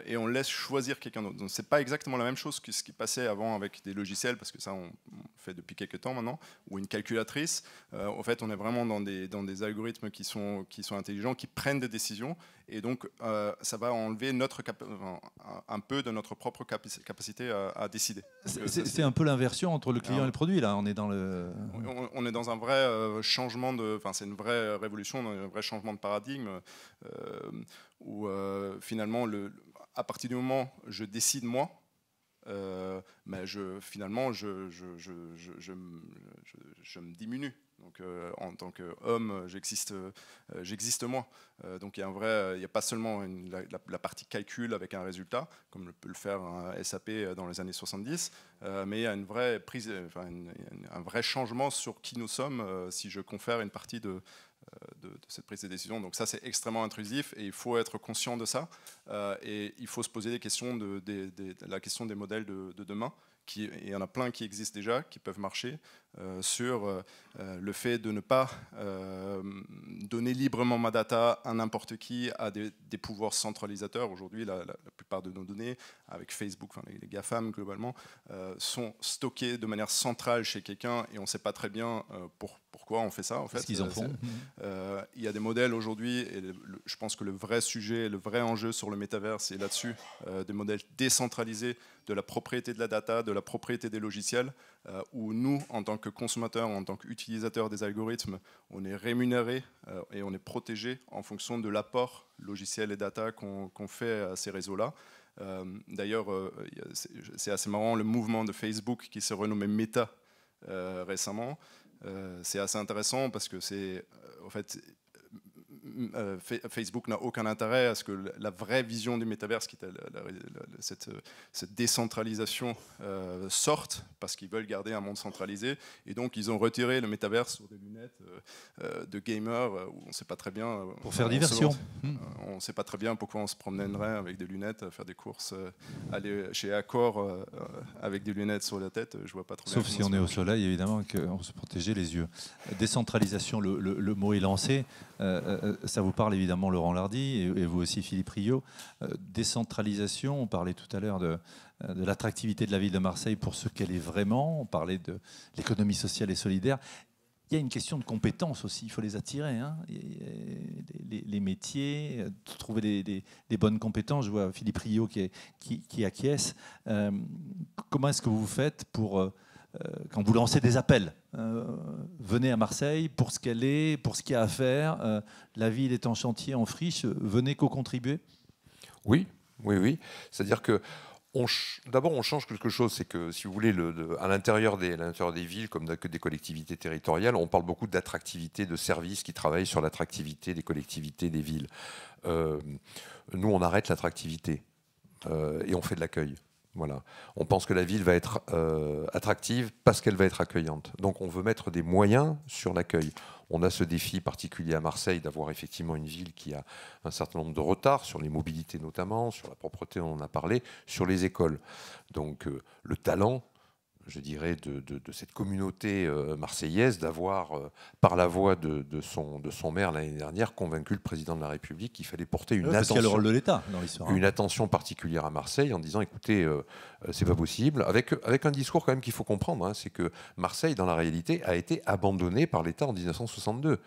et on laisse choisir quelqu'un d'autre. Donc, c'est pas exactement la même chose que ce qui passait avant avec des logiciels, parce que ça, on fait depuis quelques temps maintenant, ou une calculatrice. En fait, on est vraiment dans des algorithmes qui sont intelligents, qui prennent des décisions, et donc ça va enlever un peu de notre propre capacité à décider. C'est un peu l'inversion entre le client et le produit, là. On est dans on est dans un vrai changement c'est une vraie révolution, un vrai changement de paradigme, où finalement, à partir du moment où je décide moi, mais finalement, je me diminue. Donc, en tant qu'homme, j'existe moi. Donc, il n'y a pas seulement la partie calcul avec un résultat, comme peut le faire un SAP dans les années 70, mais il y a une vraie un vrai changement sur qui nous sommes si je confère une partie de de cette prise de décision. Donc ça, c'est extrêmement intrusif et il faut être conscient de ça. Et il faut se poser des questions la question des modèles de demain. Il y en a plein qui existent déjà, qui peuvent marcher, sur le fait de ne pas donner librement ma data à n'importe qui, à des pouvoirs centralisateurs. Aujourd'hui, la plupart de nos données, avec Facebook, enfin, les GAFAM globalement, sont stockées de manière centrale chez quelqu'un et on ne sait pas très bien pourquoi on fait ça. En fait, ce qu'ils en font. Il y a des modèles aujourd'hui, et je pense que le vrai sujet, le vrai enjeu sur le métavers, c'est là-dessus, des modèles décentralisés de la propriété de la data, de la propriété des logiciels, où nous, en tant que consommateurs, en tant qu'utilisateurs des algorithmes, on est rémunérés et on est protégés en fonction de l'apport logiciel et data qu'on fait à ces réseaux-là. D'ailleurs, c'est assez marrant, le mouvement de Facebook qui s'est renommé Meta récemment, c'est assez intéressant parce que c'est, en fait, Facebook n'a aucun intérêt à ce que la vraie vision du métaverse, qui est cette décentralisation, sorte, parce qu'ils veulent garder un monde centralisé. Et donc, ils ont retiré le métaverse sur des lunettes de gamers, où on ne sait pas très bien... Pour faire diversion. On ne sait pas très bien pourquoi on se promènerait avec des lunettes, faire des courses, aller chez Accor avec des lunettes sur la tête. Je vois pas trop bien. Sauf si on est au soleil, évidemment, qu'on se protéger les yeux. Décentralisation, le mot est lancé. Ça vous parle évidemment, Laurent Lardy, et vous aussi, Philippe Rio. Décentralisation, on parlait tout à l'heure de l'attractivité de la ville de Marseille pour ce qu'elle est vraiment. On parlait de l'économie sociale et solidaire. Il y a une question de compétences aussi, il faut les attirer, hein. Les métiers, trouver les bonnes compétences. Je vois Philippe Rio qui acquiesce. Comment est-ce que vous faites pour... quand vous lancez des appels, venez à Marseille pour ce qu'elle est, pour ce qu'il y a à faire, la ville est en chantier, en friche, venez co-contribuer? Oui. C'est-à-dire que d'abord, on change quelque chose. C'est que, si vous voulez, à l'intérieur des villes, comme des collectivités territoriales, on parle beaucoup d'attractivité, de services qui travaillent sur l'attractivité des collectivités, des villes. Nous, on arrête l'attractivité et on fait de l'accueil. Voilà. On pense que la ville va être attractive parce qu'elle va être accueillante. Donc on veut mettre des moyens sur l'accueil. On a ce défi particulier à Marseille d'avoir effectivement une ville qui a un certain nombre de retards sur les mobilités notamment, sur la propreté, on en a parlé, sur les écoles. Donc le talent, je dirais, de cette communauté marseillaise d'avoir, par la voix de son maire l'année dernière, convaincu le président de la République qu'il fallait porter une parce qu'il y a le rôle de l'État dans l'histoire, une attention particulière à Marseille en disant, écoutez, c'est pas possible, avec un discours quand même qu'il faut comprendre, hein, c'est que Marseille, dans la réalité, a été abandonnée par l'État en 1962.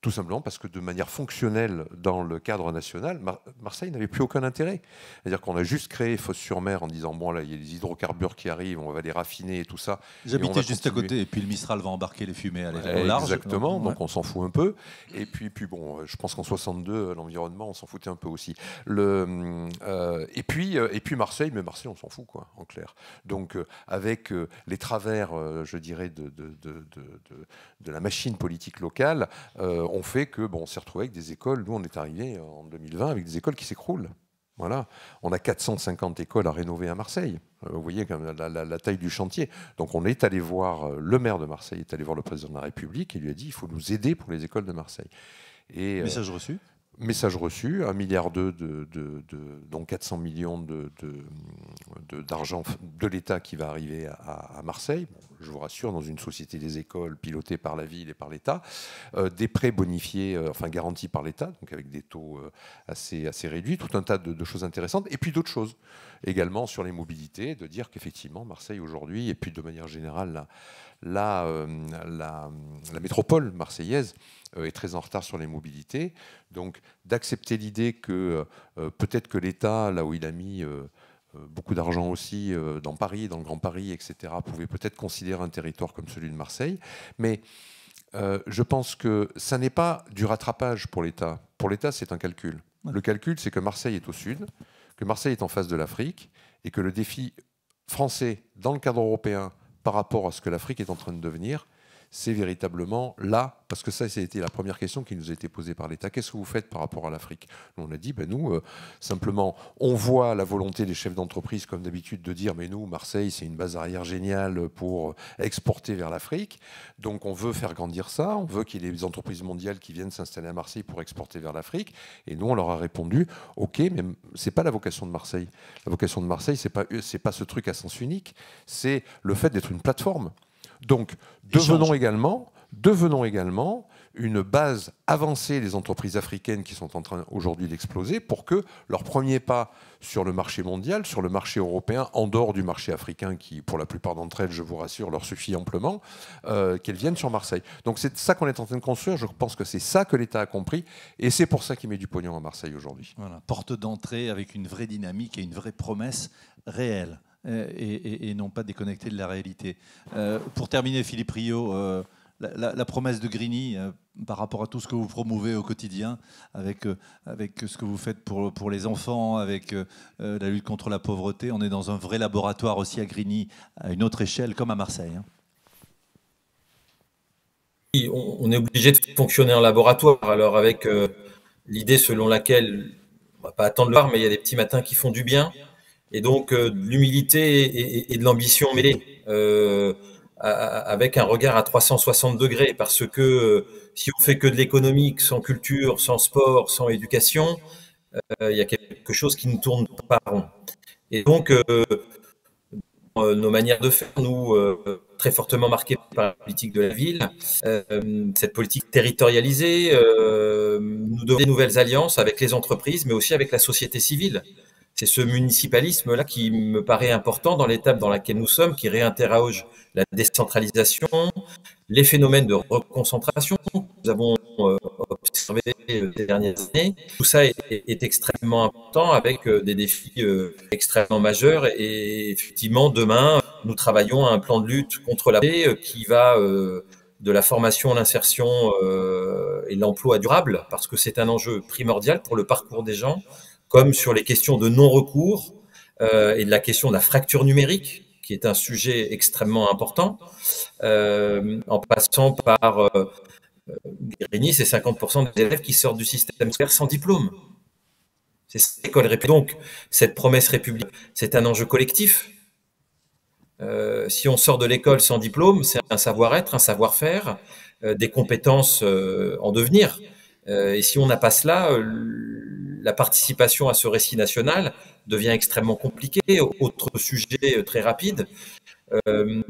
Tout simplement parce que de manière fonctionnelle, dans le cadre national, Marseille n'avait plus aucun intérêt. C'est-à-dire qu'on a juste créé Fos-sur-Mer en disant, bon là, il y a des hydrocarbures qui arrivent, on va les raffiner et tout ça. J'habitais juste à côté, et puis le Mistral va embarquer les fumées au large. Exactement, donc on s'en fout un peu. Et puis bon, je pense qu'en 62, l'environnement, on s'en foutait un peu aussi. Et puis Marseille, mais Marseille, on s'en fout, quoi, en clair. Donc avec les travers, je dirais, de la machine politique locale, on fait que, on s'est retrouvé avec des écoles. Nous, on est arrivé en 2020 avec des écoles qui s'écroulent. Voilà. On a 450 écoles à rénover à Marseille. Vous voyez quand même la taille du chantier. Donc on est allé voir, le maire de Marseille est allé voir le président de la République et lui a dit, il faut nous aider pour les écoles de Marseille. Et, message reçu. Message reçu, 1,2 milliard, donc 400 millions d'argent de l'État qui va arriver à Marseille. Bon, je vous rassure, dans une société des écoles pilotée par la ville et par l'État, des prêts bonifiés, garantis par l'État, donc avec des taux assez réduits, tout un tas de choses intéressantes, et puis d'autres choses également sur les mobilités, de dire qu'effectivement Marseille aujourd'hui, et puis de manière générale la métropole marseillaise est très en retard sur les mobilités. Donc d'accepter l'idée que peut-être que l'État, là où il a mis beaucoup d'argent aussi dans Paris, dans le Grand Paris, etc., pouvait peut-être considérer un territoire comme celui de Marseille. Mais je pense que ça n'est pas du rattrapage pour l'État. Pour l'État, c'est un calcul. Le calcul, c'est que Marseille est au sud, que Marseille est en face de l'Afrique, et que le défi français, dans le cadre européen, par rapport à ce que l'Afrique est en train de devenir, c'est véritablement là, parce que ça a été la première question qui nous a été posée par l'État. Qu'est-ce que vous faites par rapport à l'Afrique? On a dit, nous, simplement, on voit la volonté des chefs d'entreprise, comme d'habitude, de dire, mais nous, Marseille, c'est une base arrière géniale pour exporter vers l'Afrique. Donc on veut faire grandir ça, on veut qu'il y ait des entreprises mondiales qui viennent s'installer à Marseille pour exporter vers l'Afrique. Et nous, on leur a répondu, OK, mais c'est pas la vocation de Marseille. La vocation de Marseille, c'est pas ce truc à sens unique, c'est le fait d'être une plateforme. Donc, devenons également une base avancée des entreprises africaines qui sont en train aujourd'hui d'exploser pour que leur premier pas sur le marché mondial, sur le marché européen, en dehors du marché africain qui, pour la plupart d'entre elles, je vous rassure, leur suffit amplement, qu'elles viennent sur Marseille. Donc c'est ça qu'on est en train de construire. Je pense que c'est ça que l'État a compris et c'est pour ça qu'il met du pognon à Marseille aujourd'hui. Voilà, porte d'entrée avec une vraie dynamique et une vraie promesse réelle. Et non pas déconnecté de la réalité. Pour terminer, Philippe Rio, la promesse de Grigny par rapport à tout ce que vous promouvez au quotidien, avec ce que vous faites pour les enfants, avec la lutte contre la pauvreté, on est dans un vrai laboratoire aussi à Grigny, à une autre échelle, comme à Marseille. On est obligé de fonctionner en laboratoire, alors avec l'idée selon laquelle, on ne va pas attendre le soir, mais il y a des petits matins qui font du bien. Et donc, de l'humilité et de l'ambition mêlée, avec un regard à 360 degrés, parce que si on fait que de l'économique, sans culture, sans sport, sans éducation, il y a quelque chose qui ne tourne pas rond. Et donc, nos manières de faire, nous, très fortement marquées par la politique de la ville, cette politique territorialisée, nous donnons des nouvelles alliances avec les entreprises, mais aussi avec la société civile. C'est ce municipalisme-là qui me paraît important dans l'étape dans laquelle nous sommes, qui réinterroge la décentralisation, les phénomènes de reconcentration que nous avons observés ces dernières années. Tout ça est extrêmement important avec des défis extrêmement majeurs. Et effectivement, demain, nous travaillons à un plan de lutte contre la paix qui va de la formation, l'insertion et l'emploi durable, parce que c'est un enjeu primordial pour le parcours des gens, comme sur les questions de non-recours et de la question de la fracture numérique, qui est un sujet extrêmement important, en passant par Grigny, c'est 50% des élèves qui sortent du système scolaire sans diplôme. C'est l'école républicaine. Donc, cette promesse républicaine, c'est un enjeu collectif. Si on sort de l'école sans diplôme, c'est un savoir-être, un savoir-faire, des compétences en devenir. Et si on n'a pas cela, la participation à ce récit national devient extrêmement compliquée. Autre sujet très rapide, le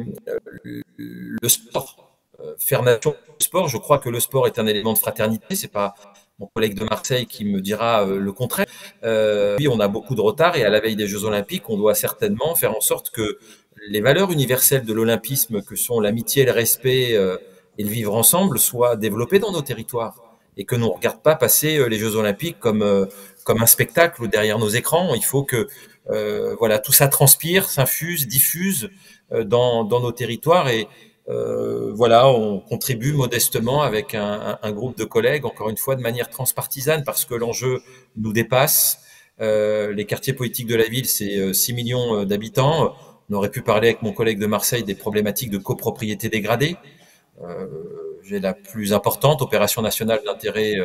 sport. Faire nation le sport, je crois que le sport est un élément de fraternité. C'est pas mon collègue de Marseille qui me dira le contraire. Oui, on a beaucoup de retard et à la veille des Jeux Olympiques, on doit certainement faire en sorte que les valeurs universelles de l'olympisme, que sont l'amitié, le respect et le vivre ensemble, soient développées dans nos territoires. Et que nous ne regarde pas passer les Jeux Olympiques comme un spectacle derrière nos écrans. Il faut que voilà, tout ça transpire, s'infuse, diffuse dans nos territoires. Et voilà, on contribue modestement avec un groupe de collègues, encore une fois de manière transpartisane, parce que l'enjeu nous dépasse. Les quartiers politiques de la ville, c'est 6 millions d'habitants. On aurait pu parler avec mon collègue de Marseille des problématiques de copropriété dégradée. J'ai la plus importante, opération nationale d'intérêt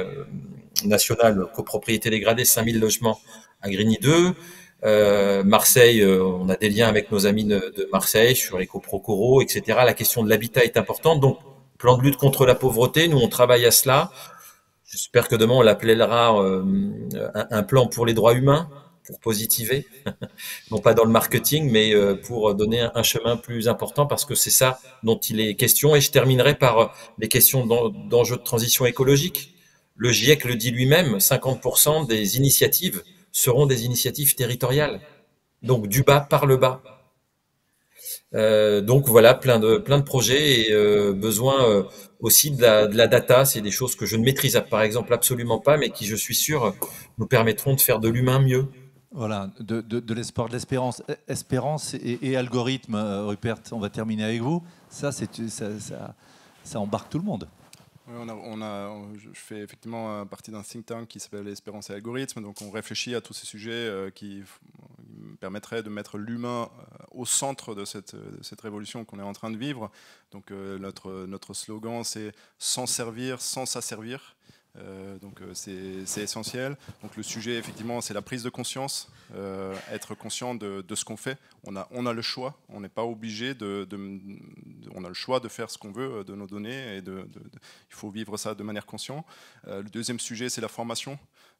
national, copropriété dégradée, 5000 logements à Grigny 2. Marseille, on a des liens avec nos amis de Marseille sur les coprocoros, etc. La question de l'habitat est importante. Donc, plan de lutte contre la pauvreté, nous on travaille à cela. J'espère que demain on l'appellera un plan pour les droits humains, pour positiver, non pas dans le marketing, mais pour donner un chemin plus important, parce que c'est ça dont il est question. Et je terminerai par les questions d'enjeux de transition écologique. Le GIEC le dit lui-même, 50% des initiatives seront des initiatives territoriales, donc du bas par le bas. Donc voilà, plein de projets et besoin aussi de la data. C'est des choses que je ne maîtrise par exemple absolument pas, mais qui, je suis sûr, nous permettront de faire de l'humain mieux. Voilà, de l'espoir, de l'espérance. Espérance et algorithme, Rupert, on va terminer avec vous. Ça embarque tout le monde. Oui, je fais effectivement partie d'un think tank qui s'appelle Espérance et Algorithmes. Donc on réfléchit à tous ces sujets qui permettraient de mettre l'humain au centre de cette révolution qu'on est en train de vivre. Donc notre slogan, c'est « sans servir, sans s'asservir ». Donc c'est essentiel. Donc le sujet, effectivement, c'est la prise de conscience, être conscient de ce qu'on fait. On a le choix, on n'est pas obligé on a le choix de faire ce qu'on veut de nos données et il faut vivre ça de manière consciente. Le deuxième sujet, c'est la formation.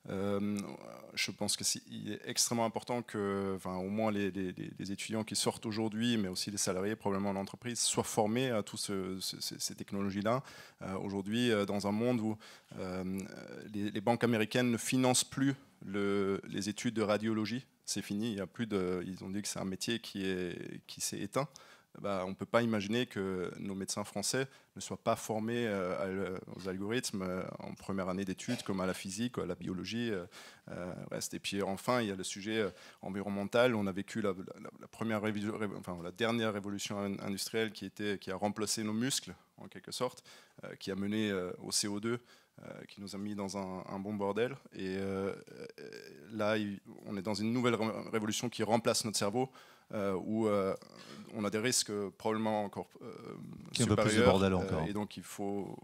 Je pense qu'il est extrêmement important que, au moins les étudiants qui sortent aujourd'hui, mais aussi les salariés probablement en entreprise, soient formés à toutes ces technologies-là. Aujourd'hui, dans un monde où les banques américaines ne financent plus les études de radiologie, c'est fini. Il y a plus ils ont dit que c'est un métier qui s'est éteint. On ne peut pas imaginer que nos médecins français ne soient pas formés aux algorithmes en première année d'études, comme à la physique, à la biologie. Et puis enfin, il y a le sujet environnemental. On a vécu la dernière révolution industrielle qui a remplacé nos muscles, en quelque sorte, qui a mené au CO2, qui nous a mis dans un bon bordel. Et là, on est dans une nouvelle révolution qui remplace notre cerveau, où on a des risques probablement encore supérieurs. Un peu plus de bordel encore. Et donc il faut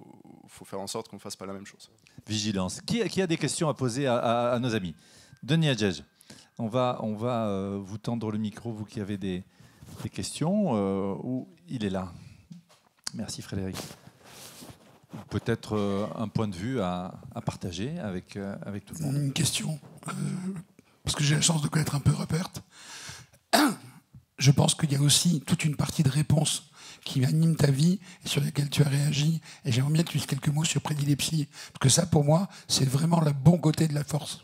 faire en sorte qu'on ne fasse pas la même chose. Vigilance. Qui a des questions à poser à nos amis? Denis Adjej, on va vous tendre le micro, vous qui avez des questions. Où il est là. Merci Frédéric. Peut-être un point de vue à partager avec tout le monde. Une question, parce que j'ai la chance de connaître un peu Rupert. Je pense qu'il y a aussi toute une partie de réponse qui anime ta vie et sur laquelle tu as réagi. Et j'aimerais bien que tu dises quelques mots sur prédilepsie. Parce que ça, pour moi, c'est vraiment le bon côté de la force.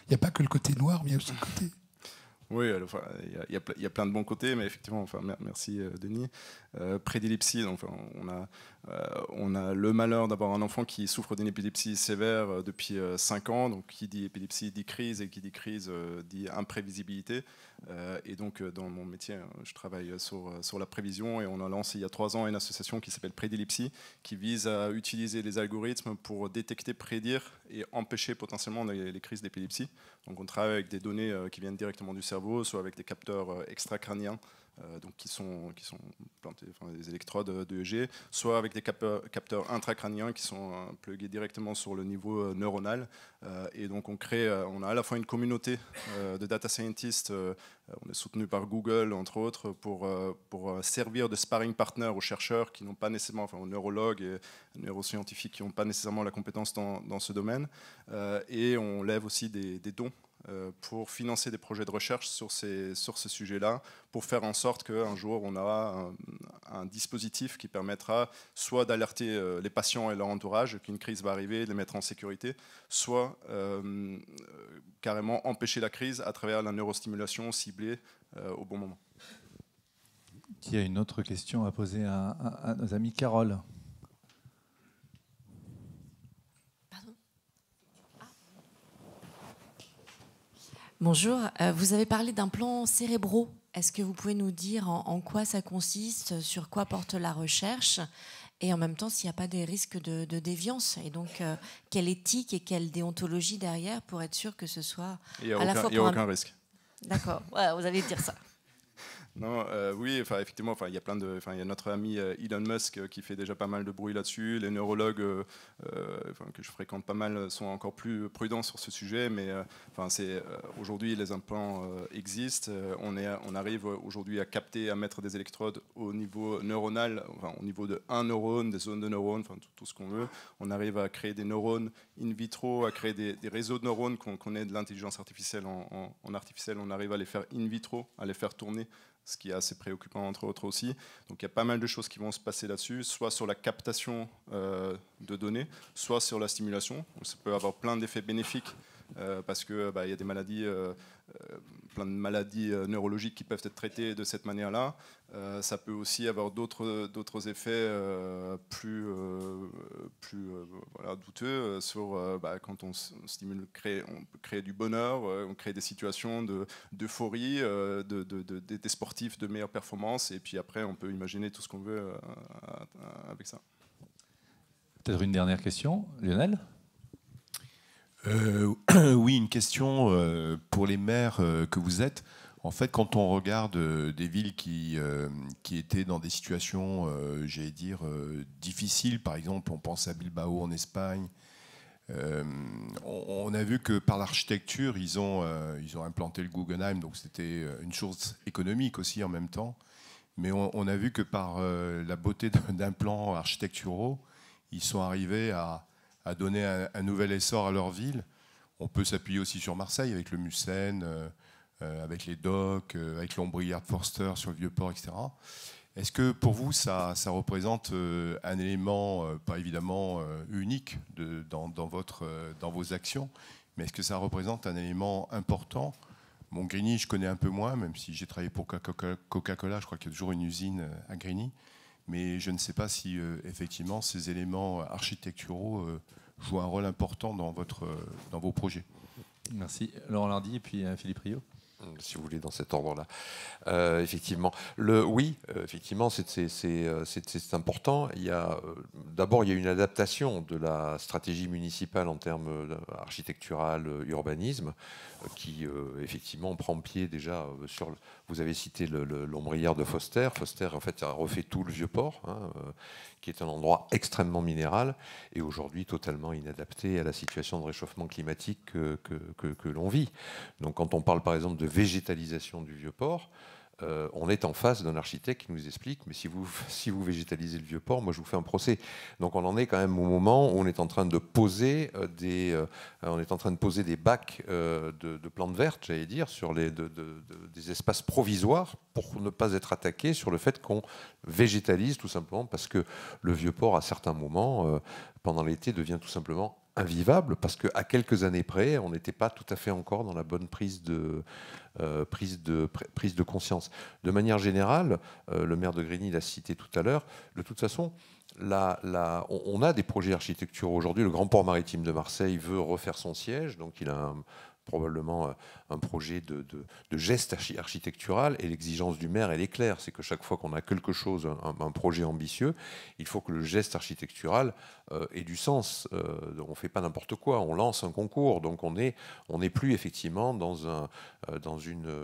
Il n'y a pas que le côté noir, mais il y a aussi le côté... Oui, il y a plein de bons côtés, mais effectivement, merci Denis. Prédilepsie, on a le malheur d'avoir un enfant qui souffre d'une épilepsie sévère depuis 5 ans. Donc, qui dit épilepsie dit crise, et qui dit crise dit imprévisibilité. Et donc, dans mon métier, je travaille sur la prévision, et on a lancé il y a 3 ans une association qui s'appelle Prédilepsie, qui vise à utiliser les algorithmes pour détecter, prédire et empêcher potentiellement les crises d'épilepsie. Donc, on travaille avec des données qui viennent directement du cerveau, soit avec des capteurs extracrâniens, donc qui sont plantés, des électrodes d'EEG, soit avec des capteurs intracrâniens qui sont plugués directement sur le niveau neuronal. Et donc on a à la fois une communauté de data scientists, on est soutenu par Google entre autres, pour servir de sparring partner aux chercheurs qui n'ont pas nécessairement, aux neurologues et neuroscientifiques qui n'ont pas nécessairement la compétence dans ce domaine. Et on lève aussi des dons pour financer des projets de recherche sur ce sujet-là, pour faire en sorte qu'un jour on aura un dispositif qui permettra soit d'alerter les patients et leur entourage qu'une crise va arriver, de les mettre en sécurité, soit carrément empêcher la crise à travers la neurostimulation ciblée au bon moment. Qui a une autre question à poser à nos amis? Carole. Bonjour, vous avez parlé d'implants cérébraux. Est-ce que vous pouvez nous dire en quoi ça consiste, sur quoi porte la recherche, et en même temps s'il n'y a pas des risques de déviance, et donc quelle éthique et quelle déontologie derrière pour être sûr que ce soit Il n'y a aucun risque. D'accord, ouais, vous allez dire ça. Non, oui, effectivement, il y a notre ami Elon Musk qui fait déjà pas mal de bruit là-dessus. Les neurologues que je fréquente pas mal sont encore plus prudents sur ce sujet, mais aujourd'hui les implants existent. On arrive aujourd'hui à capter, à mettre des électrodes au niveau neuronal, au niveau de un neurone, des zones de neurones, tout ce qu'on veut. On arrive à créer des neurones in vitro, à créer des réseaux de neurones qu'on connaît de l'intelligence artificielle en artificiel. On arrive à les faire in vitro, à les faire tourner, ce qui est assez préoccupant entre autres aussi. Donc il y a pas mal de choses qui vont se passer là-dessus, soit sur la captation de données, soit sur la stimulation. Donc ça peut avoir plein d'effets bénéfiques parce que y a des maladies, plein de maladies neurologiques qui peuvent être traitées de cette manière-là. Ça peut aussi avoir d'autres effets plus douteux sur quand on stimule, on peut créer du bonheur, on crée des situations d'euphorie, des sportifs de meilleure performance, et puis après on peut imaginer tout ce qu'on veut avec ça. Peut-être une dernière question, Lionel? Oui, une question pour les maires que vous êtes. En fait, quand on regarde des villes qui étaient dans des situations, j'allais dire, difficiles, par exemple, on pense à Bilbao en Espagne, on a vu que par l'architecture, ils ont implanté le Guggenheim, donc c'était une chose économique aussi en même temps. Mais on a vu que par la beauté d'un plan architecturaux, ils sont arrivés à donner un nouvel essor à leur ville. On peut s'appuyer aussi sur Marseille avec le Mucène, avec les docks, avec l'Ombriard Forster sur le Vieux-Port, etc. Est-ce que pour vous, ça représente un élément, pas évidemment unique dans vos actions, mais est-ce que ça représente un élément important? Bon, Grigny, je connais un peu moins, même si j'ai travaillé pour Coca-Cola, je crois qu'il y a toujours une usine à Grigny. Mais je ne sais pas si effectivement ces éléments architecturaux jouent un rôle important dans vos projets. Merci. Laurent Lardy et puis Philippe Rio. Si vous voulez, dans cet ordre-là. Effectivement. Oui, effectivement, c'est important. D'abord, il y a une adaptation de la stratégie municipale en termes architectural, urbanisme, qui, effectivement, prend pied déjà sur... Vous avez cité l'ombrière de Foster. Foster, en fait, a refait tout le Vieux-Port, qui est un endroit extrêmement minéral et aujourd'hui totalement inadapté à la situation de réchauffement climatique que l'on vit. Donc quand on parle par exemple de végétalisation du Vieux-Port, on est en face d'un architecte qui nous explique mais si vous végétalisez le Vieux-Port, moi je vous fais un procès. Donc on en est quand même au moment où on est en train de poser des bacs de plantes vertes, j'allais dire, sur des espaces provisoires pour ne pas être attaqué sur le fait qu'on végétalise tout simplement parce que le Vieux-Port à certains moments pendant l'été devient tout simplement invivable parce qu'à quelques années près, on n'était pas tout à fait encore dans la bonne prise de conscience. De manière générale, le maire de Grigny l'a cité tout à l'heure, de toute façon, on a des projets architecturaux aujourd'hui. Le Grand Port Maritime de Marseille veut refaire son siège, donc il a probablement un projet de geste architectural et l'exigence du maire, elle est claire, c'est que chaque fois qu'on a quelque chose, un projet ambitieux, il faut que le geste architectural ait du sens. On ne fait pas n'importe quoi, on lance un concours, donc on n'est plus effectivement dans une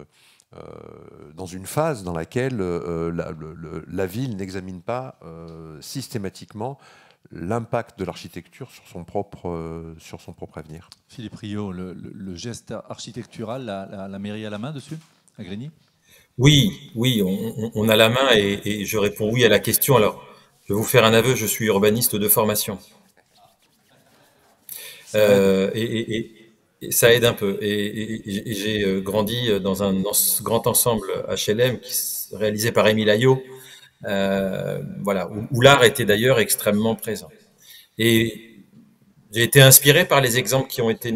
phase dans laquelle la ville n'examine pas systématiquement l'impact de l'architecture sur son propre avenir. Philippe Rio, le geste architectural, la mairie a la main dessus, à Grigny? Oui, on a la main et je réponds oui à la question. Alors, je vais vous faire un aveu, je suis urbaniste de formation. Et ça aide un peu. Et j'ai grandi dans ce grand ensemble HLM réalisé par Émile Aillot, voilà, où l'art était d'ailleurs extrêmement présent. Et j'ai été inspiré par les exemples qui ont été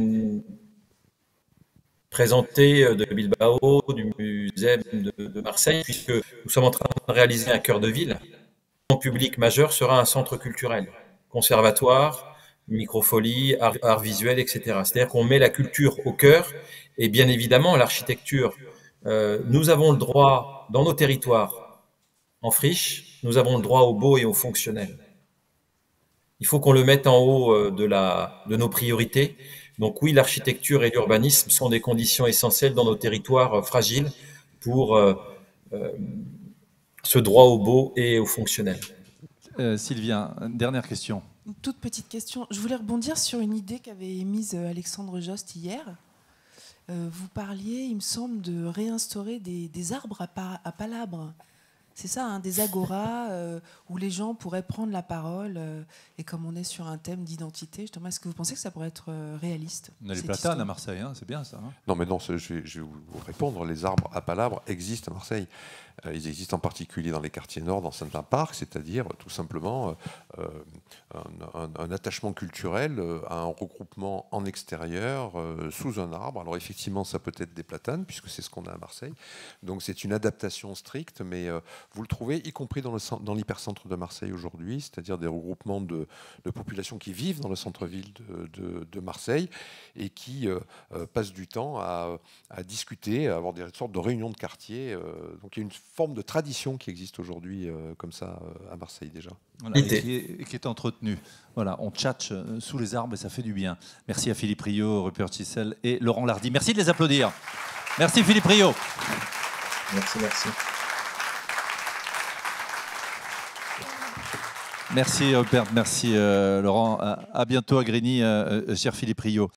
présentés de Bilbao, du musée de Marseille, puisque nous sommes en train de réaliser un cœur de ville. Le public majeur sera un centre culturel, conservatoire, microfolie, art visuel, etc. C'est-à-dire qu'on met la culture au cœur et bien évidemment l'architecture. Nous avons le droit, dans nos territoires, en friche, nous avons le droit au beau et au fonctionnel. Il faut qu'on le mette en haut de nos priorités. Donc oui, l'architecture et l'urbanisme sont des conditions essentielles dans nos territoires fragiles pour ce droit au beau et au fonctionnel. Sylvia, dernière question. Une toute petite question. Je voulais rebondir sur une idée qu'avait émise Alexandre Jost hier. Vous parliez, il me semble, de réinstaurer des arbres à palabres. C'est ça, hein, des agoras où les gens pourraient prendre la parole. Et comme on est sur un thème d'identité, justement, est-ce que vous pensez que ça pourrait être réaliste? On a les platanes à Marseille, hein, c'est bien ça. Hein. Non, mais non, je vais vous répondre. Les arbres à palabres existent à Marseille. Ils existent en particulier dans les quartiers nord, dans certains parcs, c'est-à-dire tout simplement un attachement culturel à un regroupement en extérieur sous un arbre. Alors effectivement, ça peut être des platanes, puisque c'est ce qu'on a à Marseille. Donc c'est une adaptation stricte, mais vous le trouvez y compris dans l'hypercentre de Marseille aujourd'hui, c'est-à-dire des regroupements de populations qui vivent dans le centre-ville de Marseille et qui passent du temps à discuter, à avoir des sortes de réunions de quartier. Donc il y a une forme de tradition qui existe aujourd'hui comme ça à Marseille déjà. Voilà, et qui est entretenue. Voilà, on tchatche sous les arbres et ça fait du bien. Merci à Philippe Rio, Rupert Chissel et Laurent Lardy. Merci de les applaudir. Merci Philippe Rio. Merci. Merci Rupert, merci Laurent. À bientôt à Grigny, cher Philippe Rio.